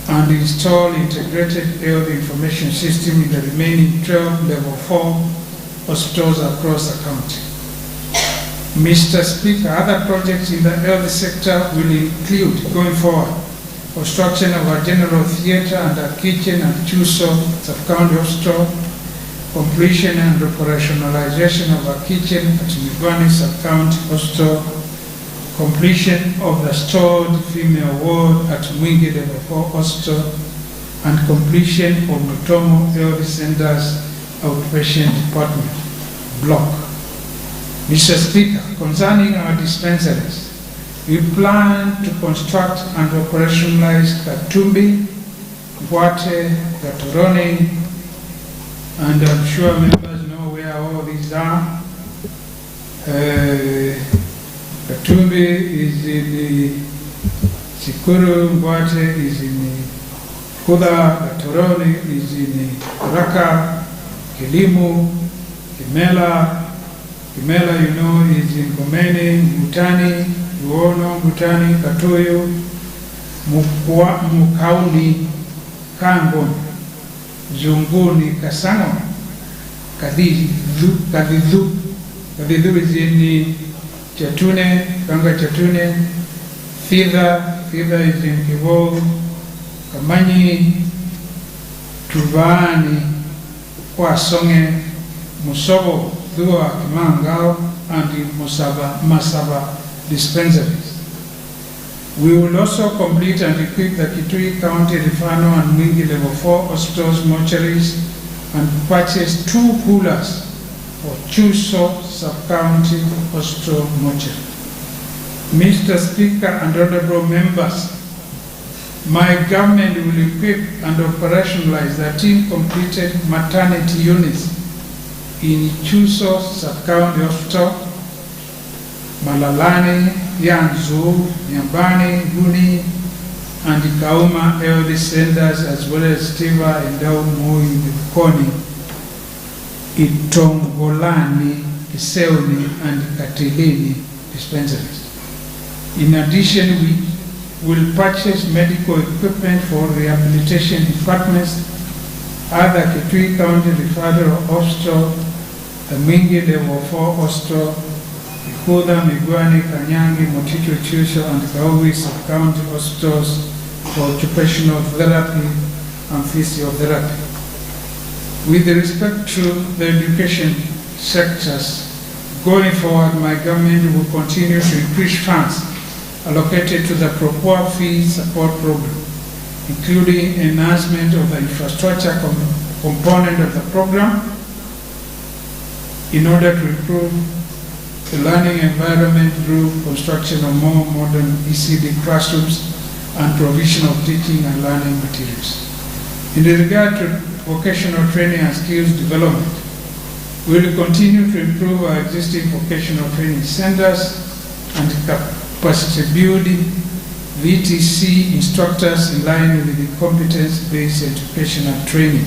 and install integrated health information system in the remaining 12 level 4 hospitals across the county. Mr. Speaker, other projects in the health sector will include, going forward, construction of a general theatre and a kitchen at Chuso Sub-County Hospital, completion and operationalization of a kitchen at Migwani Sub-County Hospital, completion of the stored female ward at Mwingi Level 4 Hospital, and completion of Mutomo Health Center's outpatient department block. Mr. Speaker, concerning our dispensaries, we plan to construct and operationalize Katumbi, Wate, Gatoroni, and I'm sure members know where all these are. Katumbi is in the Sikuru, Wate is in the Kuda, Gatoroni is in the Raka, Kilimu, Kimela, you know, is in Komeni, Mutani, Uono, Mutani, Katuyu, Mukauni, Kangon, Zunguni, Kasano, Kadidhu is in Chatune, Kanga Chatune, Fida is in Kivo, Kamanyi, Tuvani, Kwasonge, Musobo, Dua, Kimangao, and the Masaba dispensaries. We will also complete and equip the Kitui County Rifano and Mwingi Level 4 hospitals mortuaries and purchase 2 coolers for Chuso Sub-County Hospital mortuary. Mr. Speaker and honorable members, my government will equip and operationalize 13 completed maternity units in Chuso Sub-County Hospital, Malalani, Yanzu, Nyambani, Guni, and Kauma Health Centers, as well as Tiva and Daumui, Koni, Itongolani, Kiseuni, and Katilini dispensaries. In addition, we will purchase medical equipment for rehabilitation departments at the Kitui County Referral Hospital, the Mwingi Level 4 Hospital, Ikuda, Migwani, Kanyangi, Moticho, Chusho, and Kaui Sub-County Hospitals for occupational therapy and physiotherapy. With respect to the education sectors, going forward, my government will continue to increase funds allocated to the Propua Fee Support Program, including enhancement of the infrastructure component of the program in order to improve the learning environment through construction of more modern ECD classrooms and provision of teaching and learning materials. In regard to vocational training and skills development, we will continue to improve our existing vocational training centers and capacity building VTC instructors in line with the competence-based educational training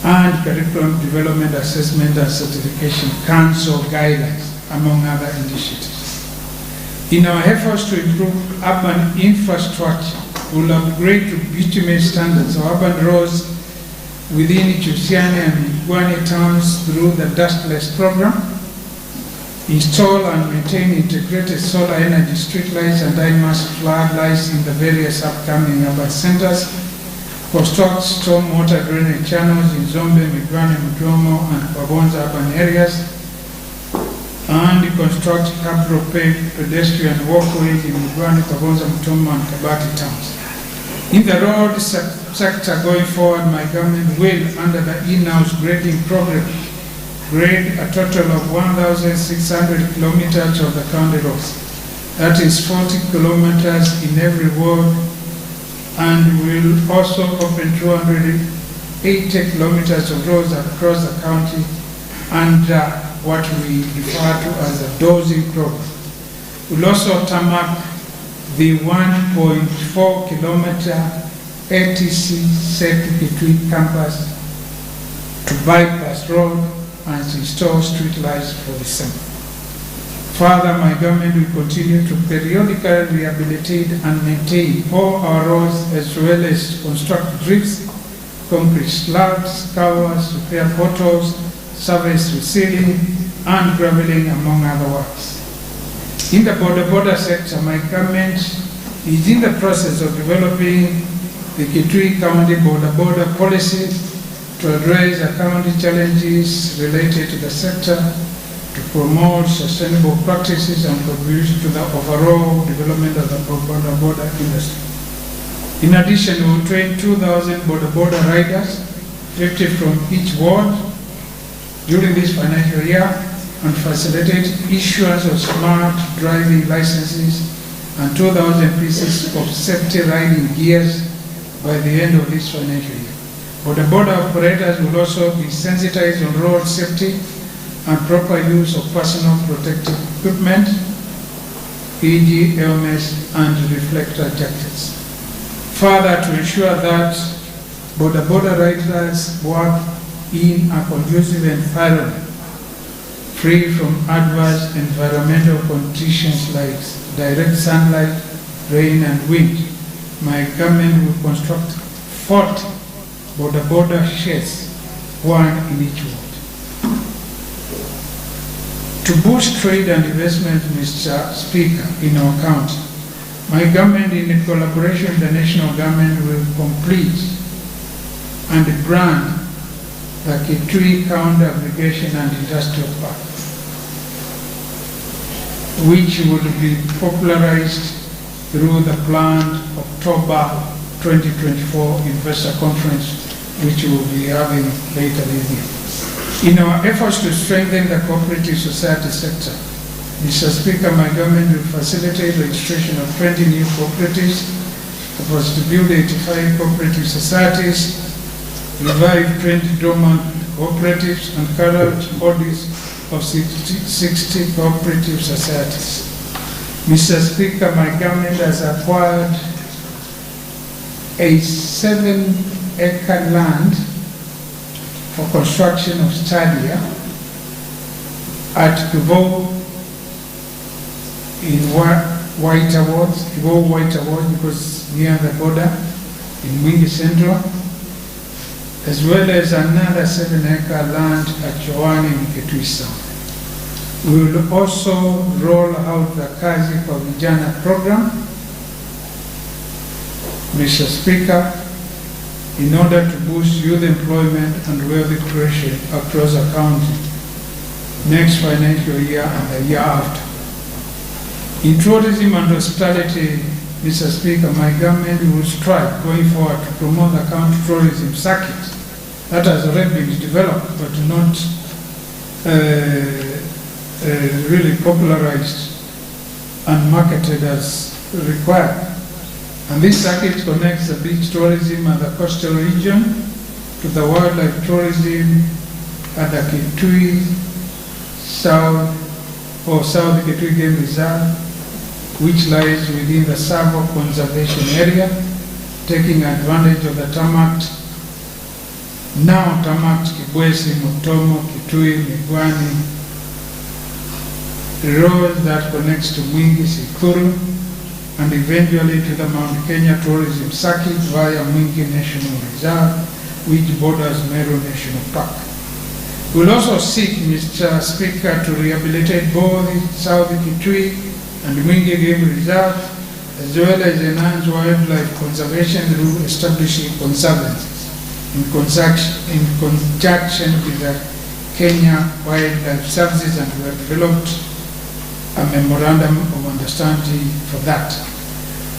and curriculum development assessment and certification council guidelines, among other initiatives. In our efforts to improve urban infrastructure, we will upgrade to bitumen standards of urban roads within Chusiani and Migwani towns through the Dustless program, install and maintain integrated solar energy street lights and IMAS floodlights in the various upcoming urban centers, construct stormwater drainage channels in Zombe, Migwani, Mutomo, and Kwabonza urban areas, and construct capital paved pedestrian walkways in Migwani, Kwabonza, Mutomo, and Kabati towns. In the road sector going forward, my government will, under the in-house grading program, grade a total of 1,600 kilometers of the county roads. That is 40 kilometers in every ward, and will also open 280 kilometers of roads across the county under what we refer to as a dosing program. We'll also tarmac the 1.4 kilometer ATC set Kitui campus to bypass road and install street lights for the same. Further, my government will continue to periodically rehabilitate and maintain all our roads, as well as construct drifts, concrete slabs, covers, repair potholes, surface resealing, and graveling, among other works. In the border sector, my government is in the process of developing the Kitui County border policy to address the county challenges related to the sector, to promote sustainable practices and contribute to the overall development of the border industry. In addition, we will train 2,000 border riders, 50 from each ward, during this financial year, and facilitate issuance of smart driving licenses and 2,000 pieces of safety riding gears by the end of this financial year. Border operators will also be sensitized on road safety and proper use of personal protective equipment, e.g. helmets and reflector jackets. Further, to ensure that border riders work in a conducive environment, free from adverse environmental conditions like direct sunlight, rain and wind, my government will construct 40 border sheds, one in each ward. To boost trade and investment, Mr. Speaker, in our county, my government, in collaboration with the national government, will complete and brand the Kitui County Aggregation and Industrial Park, which will be popularized through the planned October 2024 investor conference, which we will be having later this year. In our efforts to strengthen the cooperative society sector, Mr. Speaker, my government will facilitate registration of 20 new cooperatives, propose to build 85 cooperative societies, revive 20 dormant cooperatives, and encourage bodies of 60 cooperative societies. Mr. Speaker, my government has acquired a 7-acre land for construction of stadia at Kivu in White Awards, because near the border in Mwingi Central, as well as another 7-acre land at Chowani in Kitui South. We will also roll out the Kazi kwa Vijana program, Mr. Speaker, in order to boost youth employment and wealth creation across the county next financial year and the year after. In tourism and hospitality, Mr. Speaker, my government will strive going forward to promote the county tourism circuit that has already been developed but not really popularized and marketed as required. And this circuit connects the beach tourism and the coastal region to the wildlife tourism at the Kitui South Kitui Game Reserve, which lies within the Savo Conservation Area, taking advantage of the tarmacked Kibwezi, Mutomo, Kitui, Migwani road that connects to Mwingi, Sikuru, and eventually to the Mount Kenya Tourism Circuit via Mwingi National Reserve, which borders Meru National Park. We'll also seek, Mr. Speaker, to rehabilitate both South Kitui and Mwingi Game Reserve, as well as enhance wildlife conservation through establishing conservancies in conjunction with the Kenya Wildlife Services, and we have developed a memorandum of understanding for that.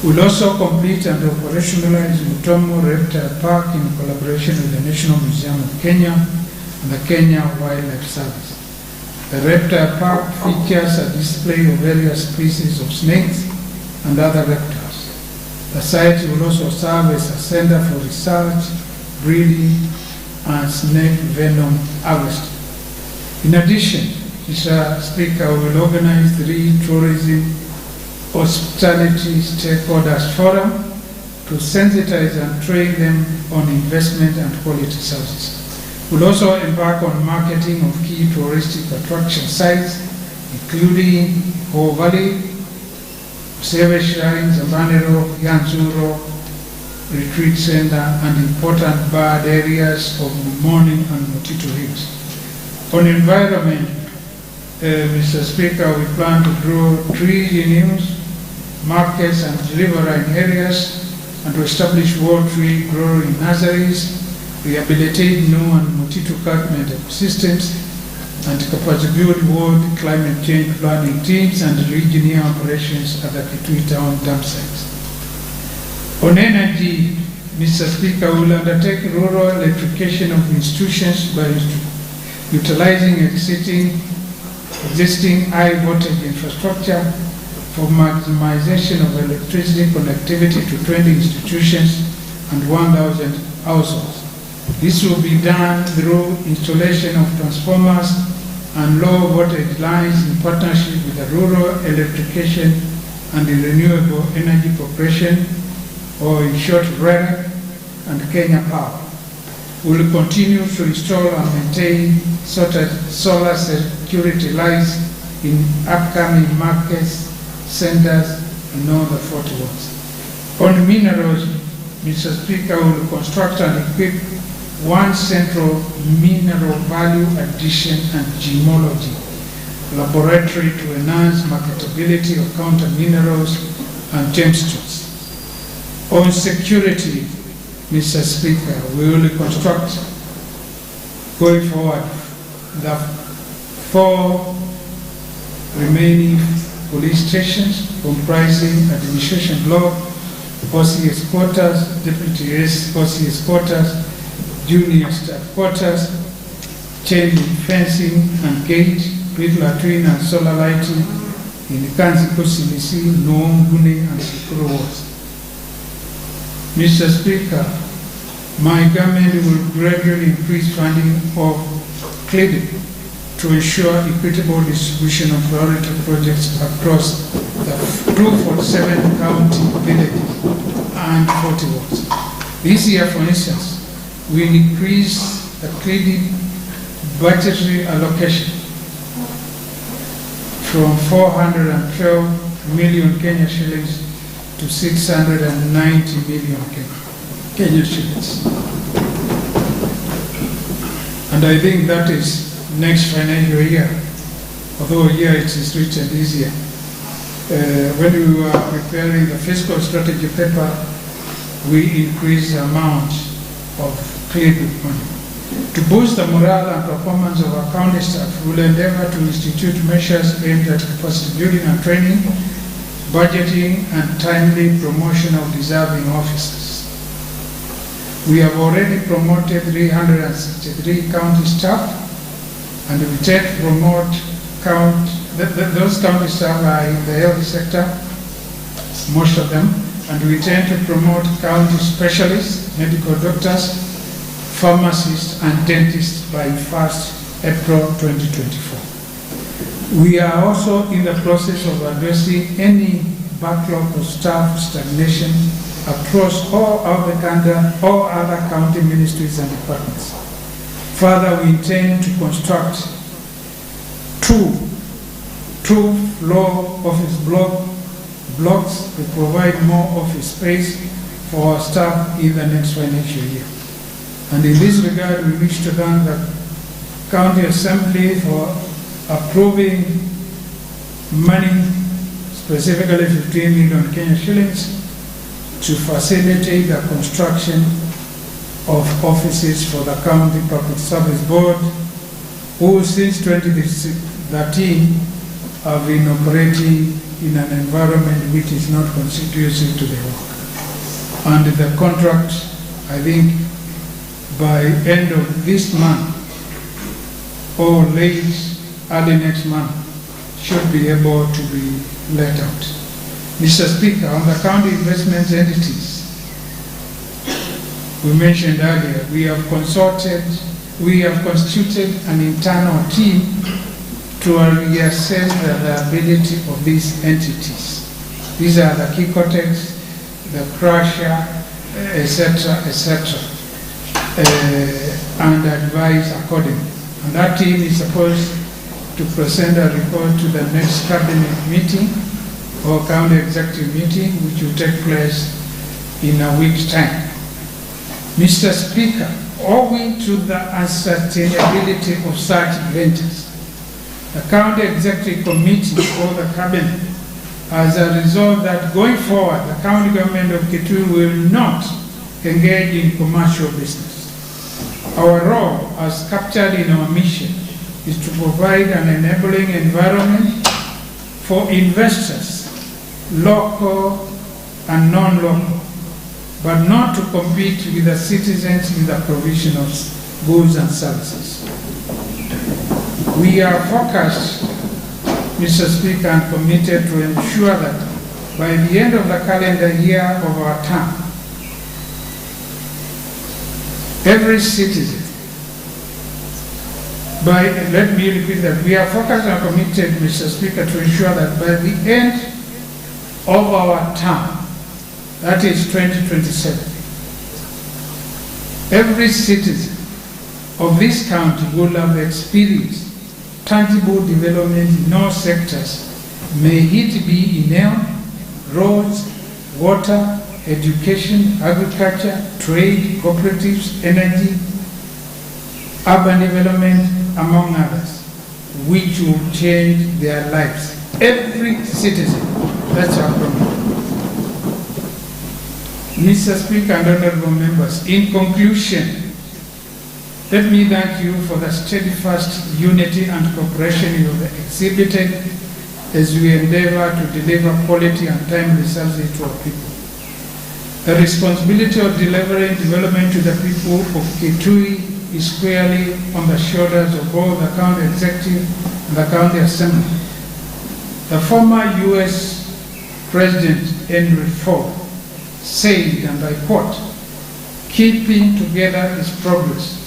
We'll also complete and operationalize Mutomo Reptile Park in collaboration with the National Museum of Kenya and the Kenya Wildlife Service. The Reptile Park features a display of various species of snakes and other reptiles. The site will also serve as a center for research, breeding, and snake venom harvesting. In addition, Mr. Speaker, we will organize 3 tourism hospitality stakeholders forum to sensitize and train them on investment and quality services. We'll also embark on marketing of key touristic attraction sites, including Ho Valley, Seve Shrines, Abanero, Yanzuro Retreat Center, and important bird areas of Morning and Motito Hills. On environment, Mr. Speaker, we plan to grow trees in hills, markets and riverine areas, and to establish wild tree growing nurseries, rehabilitate New and Motito catchment ecosystems, and capacity build world climate change planning teams and regional operations at the Kitui town dump sites. On energy, Mr. Speaker, we will undertake rural electrification of institutions by utilizing existing high voltage infrastructure for maximization of electricity connectivity to 20 institutions and 1,000 households. This will be done through installation of transformers and low voltage lines in partnership with the Rural Electrification and the Renewable Energy Corporation, or in short, REREC, and Kenya Power. We will continue to install and maintain solar security lights in upcoming markets, centers, and all the 40 wards. On minerals, Mr. Speaker, we will construct and equip one central mineral value addition and gemology laboratory to enhance marketability of counter minerals and gemstones. On security, Mr. Speaker, we will construct, going forward, the 4 remaining police stations comprising administration block, OCS quarters, deputy OCS quarters, junior staff quarters, chain link fencing and gate, pit latrine and solar lighting in the Kanziko CBC, Noam, Gune, and Sikuru wards. Mr. Speaker, my government will gradually increase funding of CLIDIP to ensure equitable distribution of priority projects across the 247 county villages and 40 wards. This year, for instance, we increase the CLIDIP budgetary allocation from 412 million Kenya shillings to 690 million Kenya shillings. And I think that is next financial year, although here it is written this year. When we were preparing the fiscal strategy paper, we increased the amount of CLIDIP money. To boost the morale and performance of our county staff, we will endeavor to institute measures aimed at capacity building and training, budgeting, and timely promotion of deserving officers. We have already promoted 363 county staff, and we intend to promote those county staff are in the health sector, most of them, and we intend to promote county specialists, medical doctors, pharmacists, and dentists by 1st April 2024. We are also in the process of addressing any backlog of staff stagnation across all other county ministries and departments. Further, we intend to construct two floor office blocks to provide more office space for our staff in the next financial year. And in this regard, we wish to thank the County Assembly for approving money, specifically 15 million Kenya shillings, to facilitate the construction of offices for the County Public Service Board, who since 2013 have been operating in an environment which is not conducive to the work. And the contract, I think, by end of this month or late early next month should be able to be let out. Mr. Speaker, on the county investment entities, we mentioned earlier, we have constituted an internal team to reassess the ability of these entities. These are the Kikotex, the crusher, etc., and advise accordingly. And that team is supposed to present a report to the next cabinet meeting or county executive meeting, which will take place in a week's time. Mr. Speaker, owing to the unsustainability of such ventures, the county executive committee or the cabinet has a resolve that going forward, the county government of Kitui will not engage in commercial business. Our role, as captured in our mission, is to provide an enabling environment for investors, local and non-local, but not to compete with the citizens in the provision of goods and services. We are focused, Mr. Speaker, and committed to ensure that by the end of the calendar year of our term, every citizen, let me repeat that, we are focused and committed, Mr. Speaker, to ensure that by the end of our term, that is 2027, every citizen of this county will have experienced tangible development in all sectors, may it be in health, roads, water, education, agriculture, trade, cooperatives, energy, urban development, among others, which will change their lives. Every citizen, that's our promise. Mr. Speaker and honorable members, in conclusion, let me thank you for the steadfast unity and cooperation you have exhibited as we endeavor to deliver quality and timely services to our people. The responsibility of delivering development to the people of Kitui is squarely on the shoulders of both the county executive and the county assembly. The former U.S. President Henry Ford said, and I quote, "Keeping together is progress,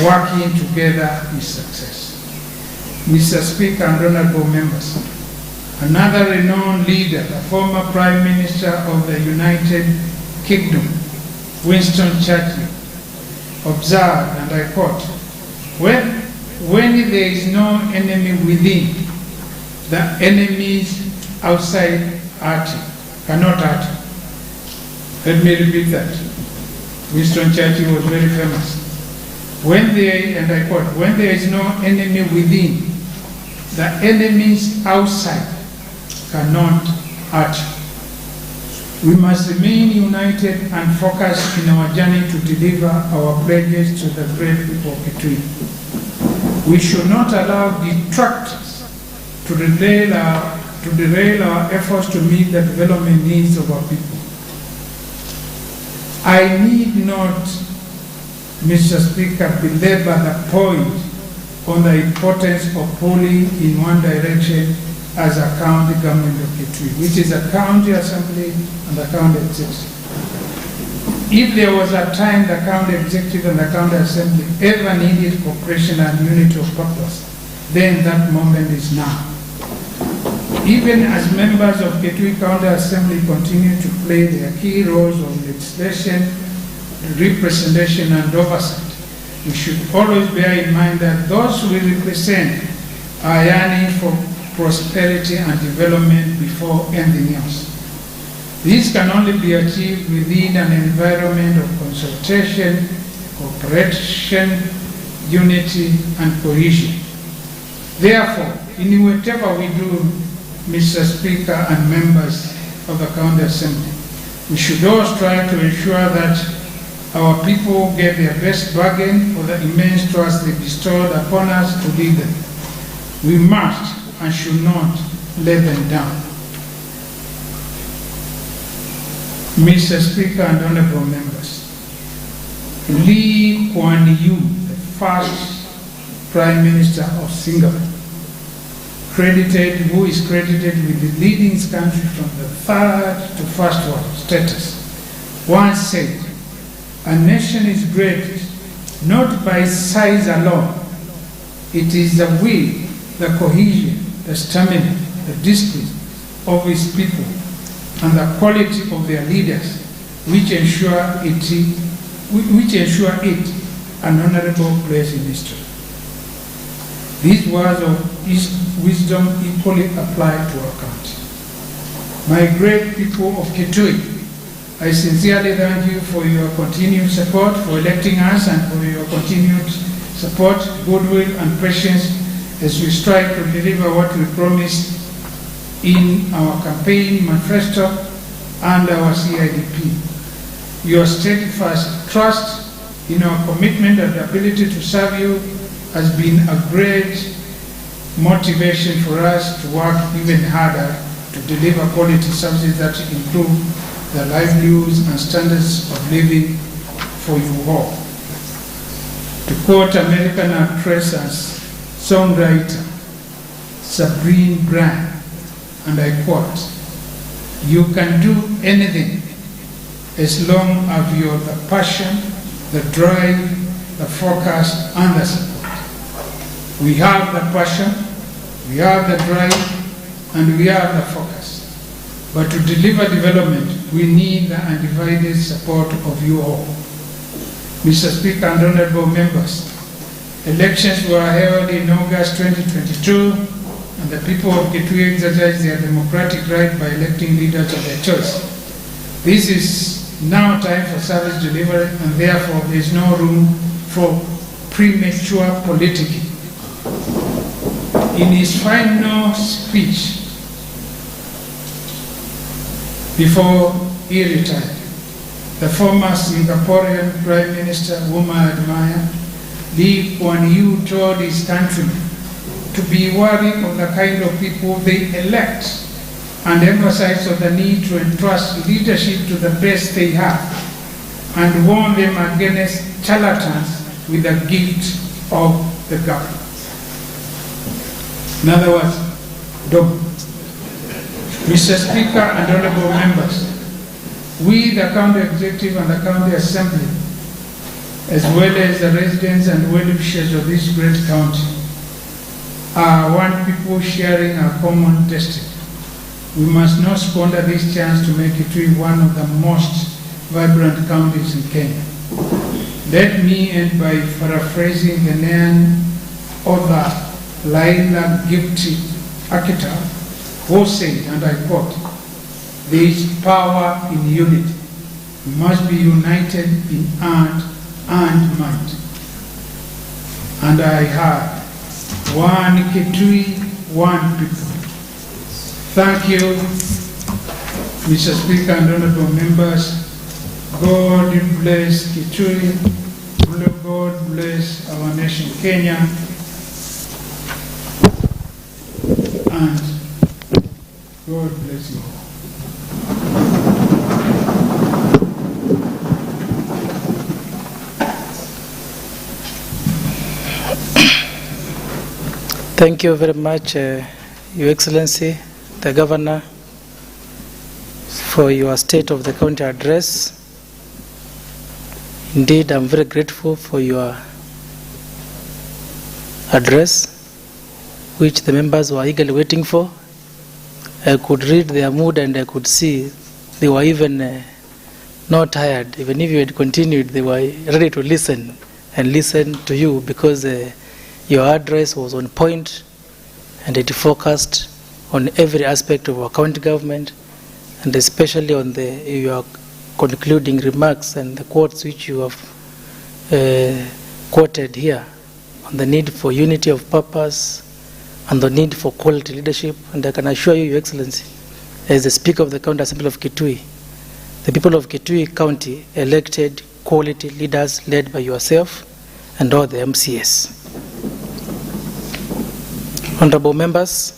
working together is success." Mr. Speaker and honorable members, another renowned leader, the former Prime Minister of the United Kingdom, Winston Churchill, observed, and I quote, when there is no enemy within, the enemies outside cannot hurt. Let me repeat that. Winston Churchill was very famous. And I quote, when there is no enemy within, the enemies outside cannot hurt. We must remain united and focused in our journey to deliver our pledges to the great people of Kitui. We should not allow detractors to derail our efforts to meet the development needs of our people. I need not, Mr. Speaker, belabor the point on the importance of pulling in one direction as a county government of Kitui, which is a county assembly and the county executive. If there was a time the county executive and the county assembly ever needed cooperation and unity of purpose, then that moment is now. Even as members of Kitui County Assembly continue to play their key roles of legislation, representation and oversight, we should always bear in mind that those we represent are yearning for prosperity and development before anything else. This can only be achieved within an environment of consultation, cooperation, unity and cohesion. Therefore, in whatever we do, Mr. Speaker and members of the County Assembly, we should all strive to ensure that our people get their best bargain for the immense trust they bestowed upon us to lead them. We must and should not let them down. Mr. Speaker and honorable members, Lee Kuan Yew, the first Prime Minister of Singapore, who is credited with leading his country from the third to first world status, once said, "A nation is great not by size alone. It is the will, the cohesion, the stamina, the discipline of its people, and the quality of their leaders which ensure it an honorable place in history." These words of wisdom equally apply to our country. My great people of Kitui, I sincerely thank you for your continued support, for electing us, and for your continued support, goodwill, and patience as we strive to deliver what we promised in our campaign manifesto and our CIDP. Your steadfast trust in our commitment and ability to serve you has been a great motivation for us to work even harder to deliver quality services that improve the livelihoods and standards of living for you all. To quote American actress and songwriter Sabrina Brand, and I quote, "You can do anything as long as you have the passion, the drive, the focus, and the support." We have the passion, we have the drive, and we have the focus. But to deliver development, we need the undivided support of you all. Mr. Speaker and honorable members, elections were held in August 2022, and the people of Kitui exercised their democratic right by electing leaders of their choice. This is now time for service delivery, and therefore there is no room for premature politicking. In his final speech before he retired, the former Singaporean Prime Minister, whom I admire, Lee Kuan Yew, told his countrymen to be wary of the kind of people they elect and emphasize on the need to entrust leadership to the best they have, and warn them against charlatans with the gift of the government. In other words, don't. Mr. Speaker and honorable members, we, the County Executive and the County Assembly, as well as the residents and well-wishers of this great county, are one people sharing a common destiny. We must not squander this chance to make Kitui one of the most vibrant counties in Kenya. Let me end by paraphrasing the Ghanaian author Laila Gifty Akita, who said, and I quote, "There is power in unity. We must be united in art and mind." And I have one Kitui, one people. Thank you, Mr. Speaker and honorable members. God bless Kitui. God bless our nation, Kenya. And God bless you all. Thank you very much, Your Excellency, the Governor, for your State of the County address. Indeed, I'm very grateful for your address, which the members were eagerly waiting for. I could read their mood and I could see they were even not tired. Even if you had continued, they were ready to listen and listen to you, because your address was on point and it focused on every aspect of our county government, and especially on your concluding remarks and the quotes which you have quoted here on the need for unity of purpose and the need for quality leadership. And I can assure you, Your Excellency, as the Speaker of the County Assembly of Kitui, the people of Kitui County elected quality leaders led by yourself and all the MCS. Honorable members,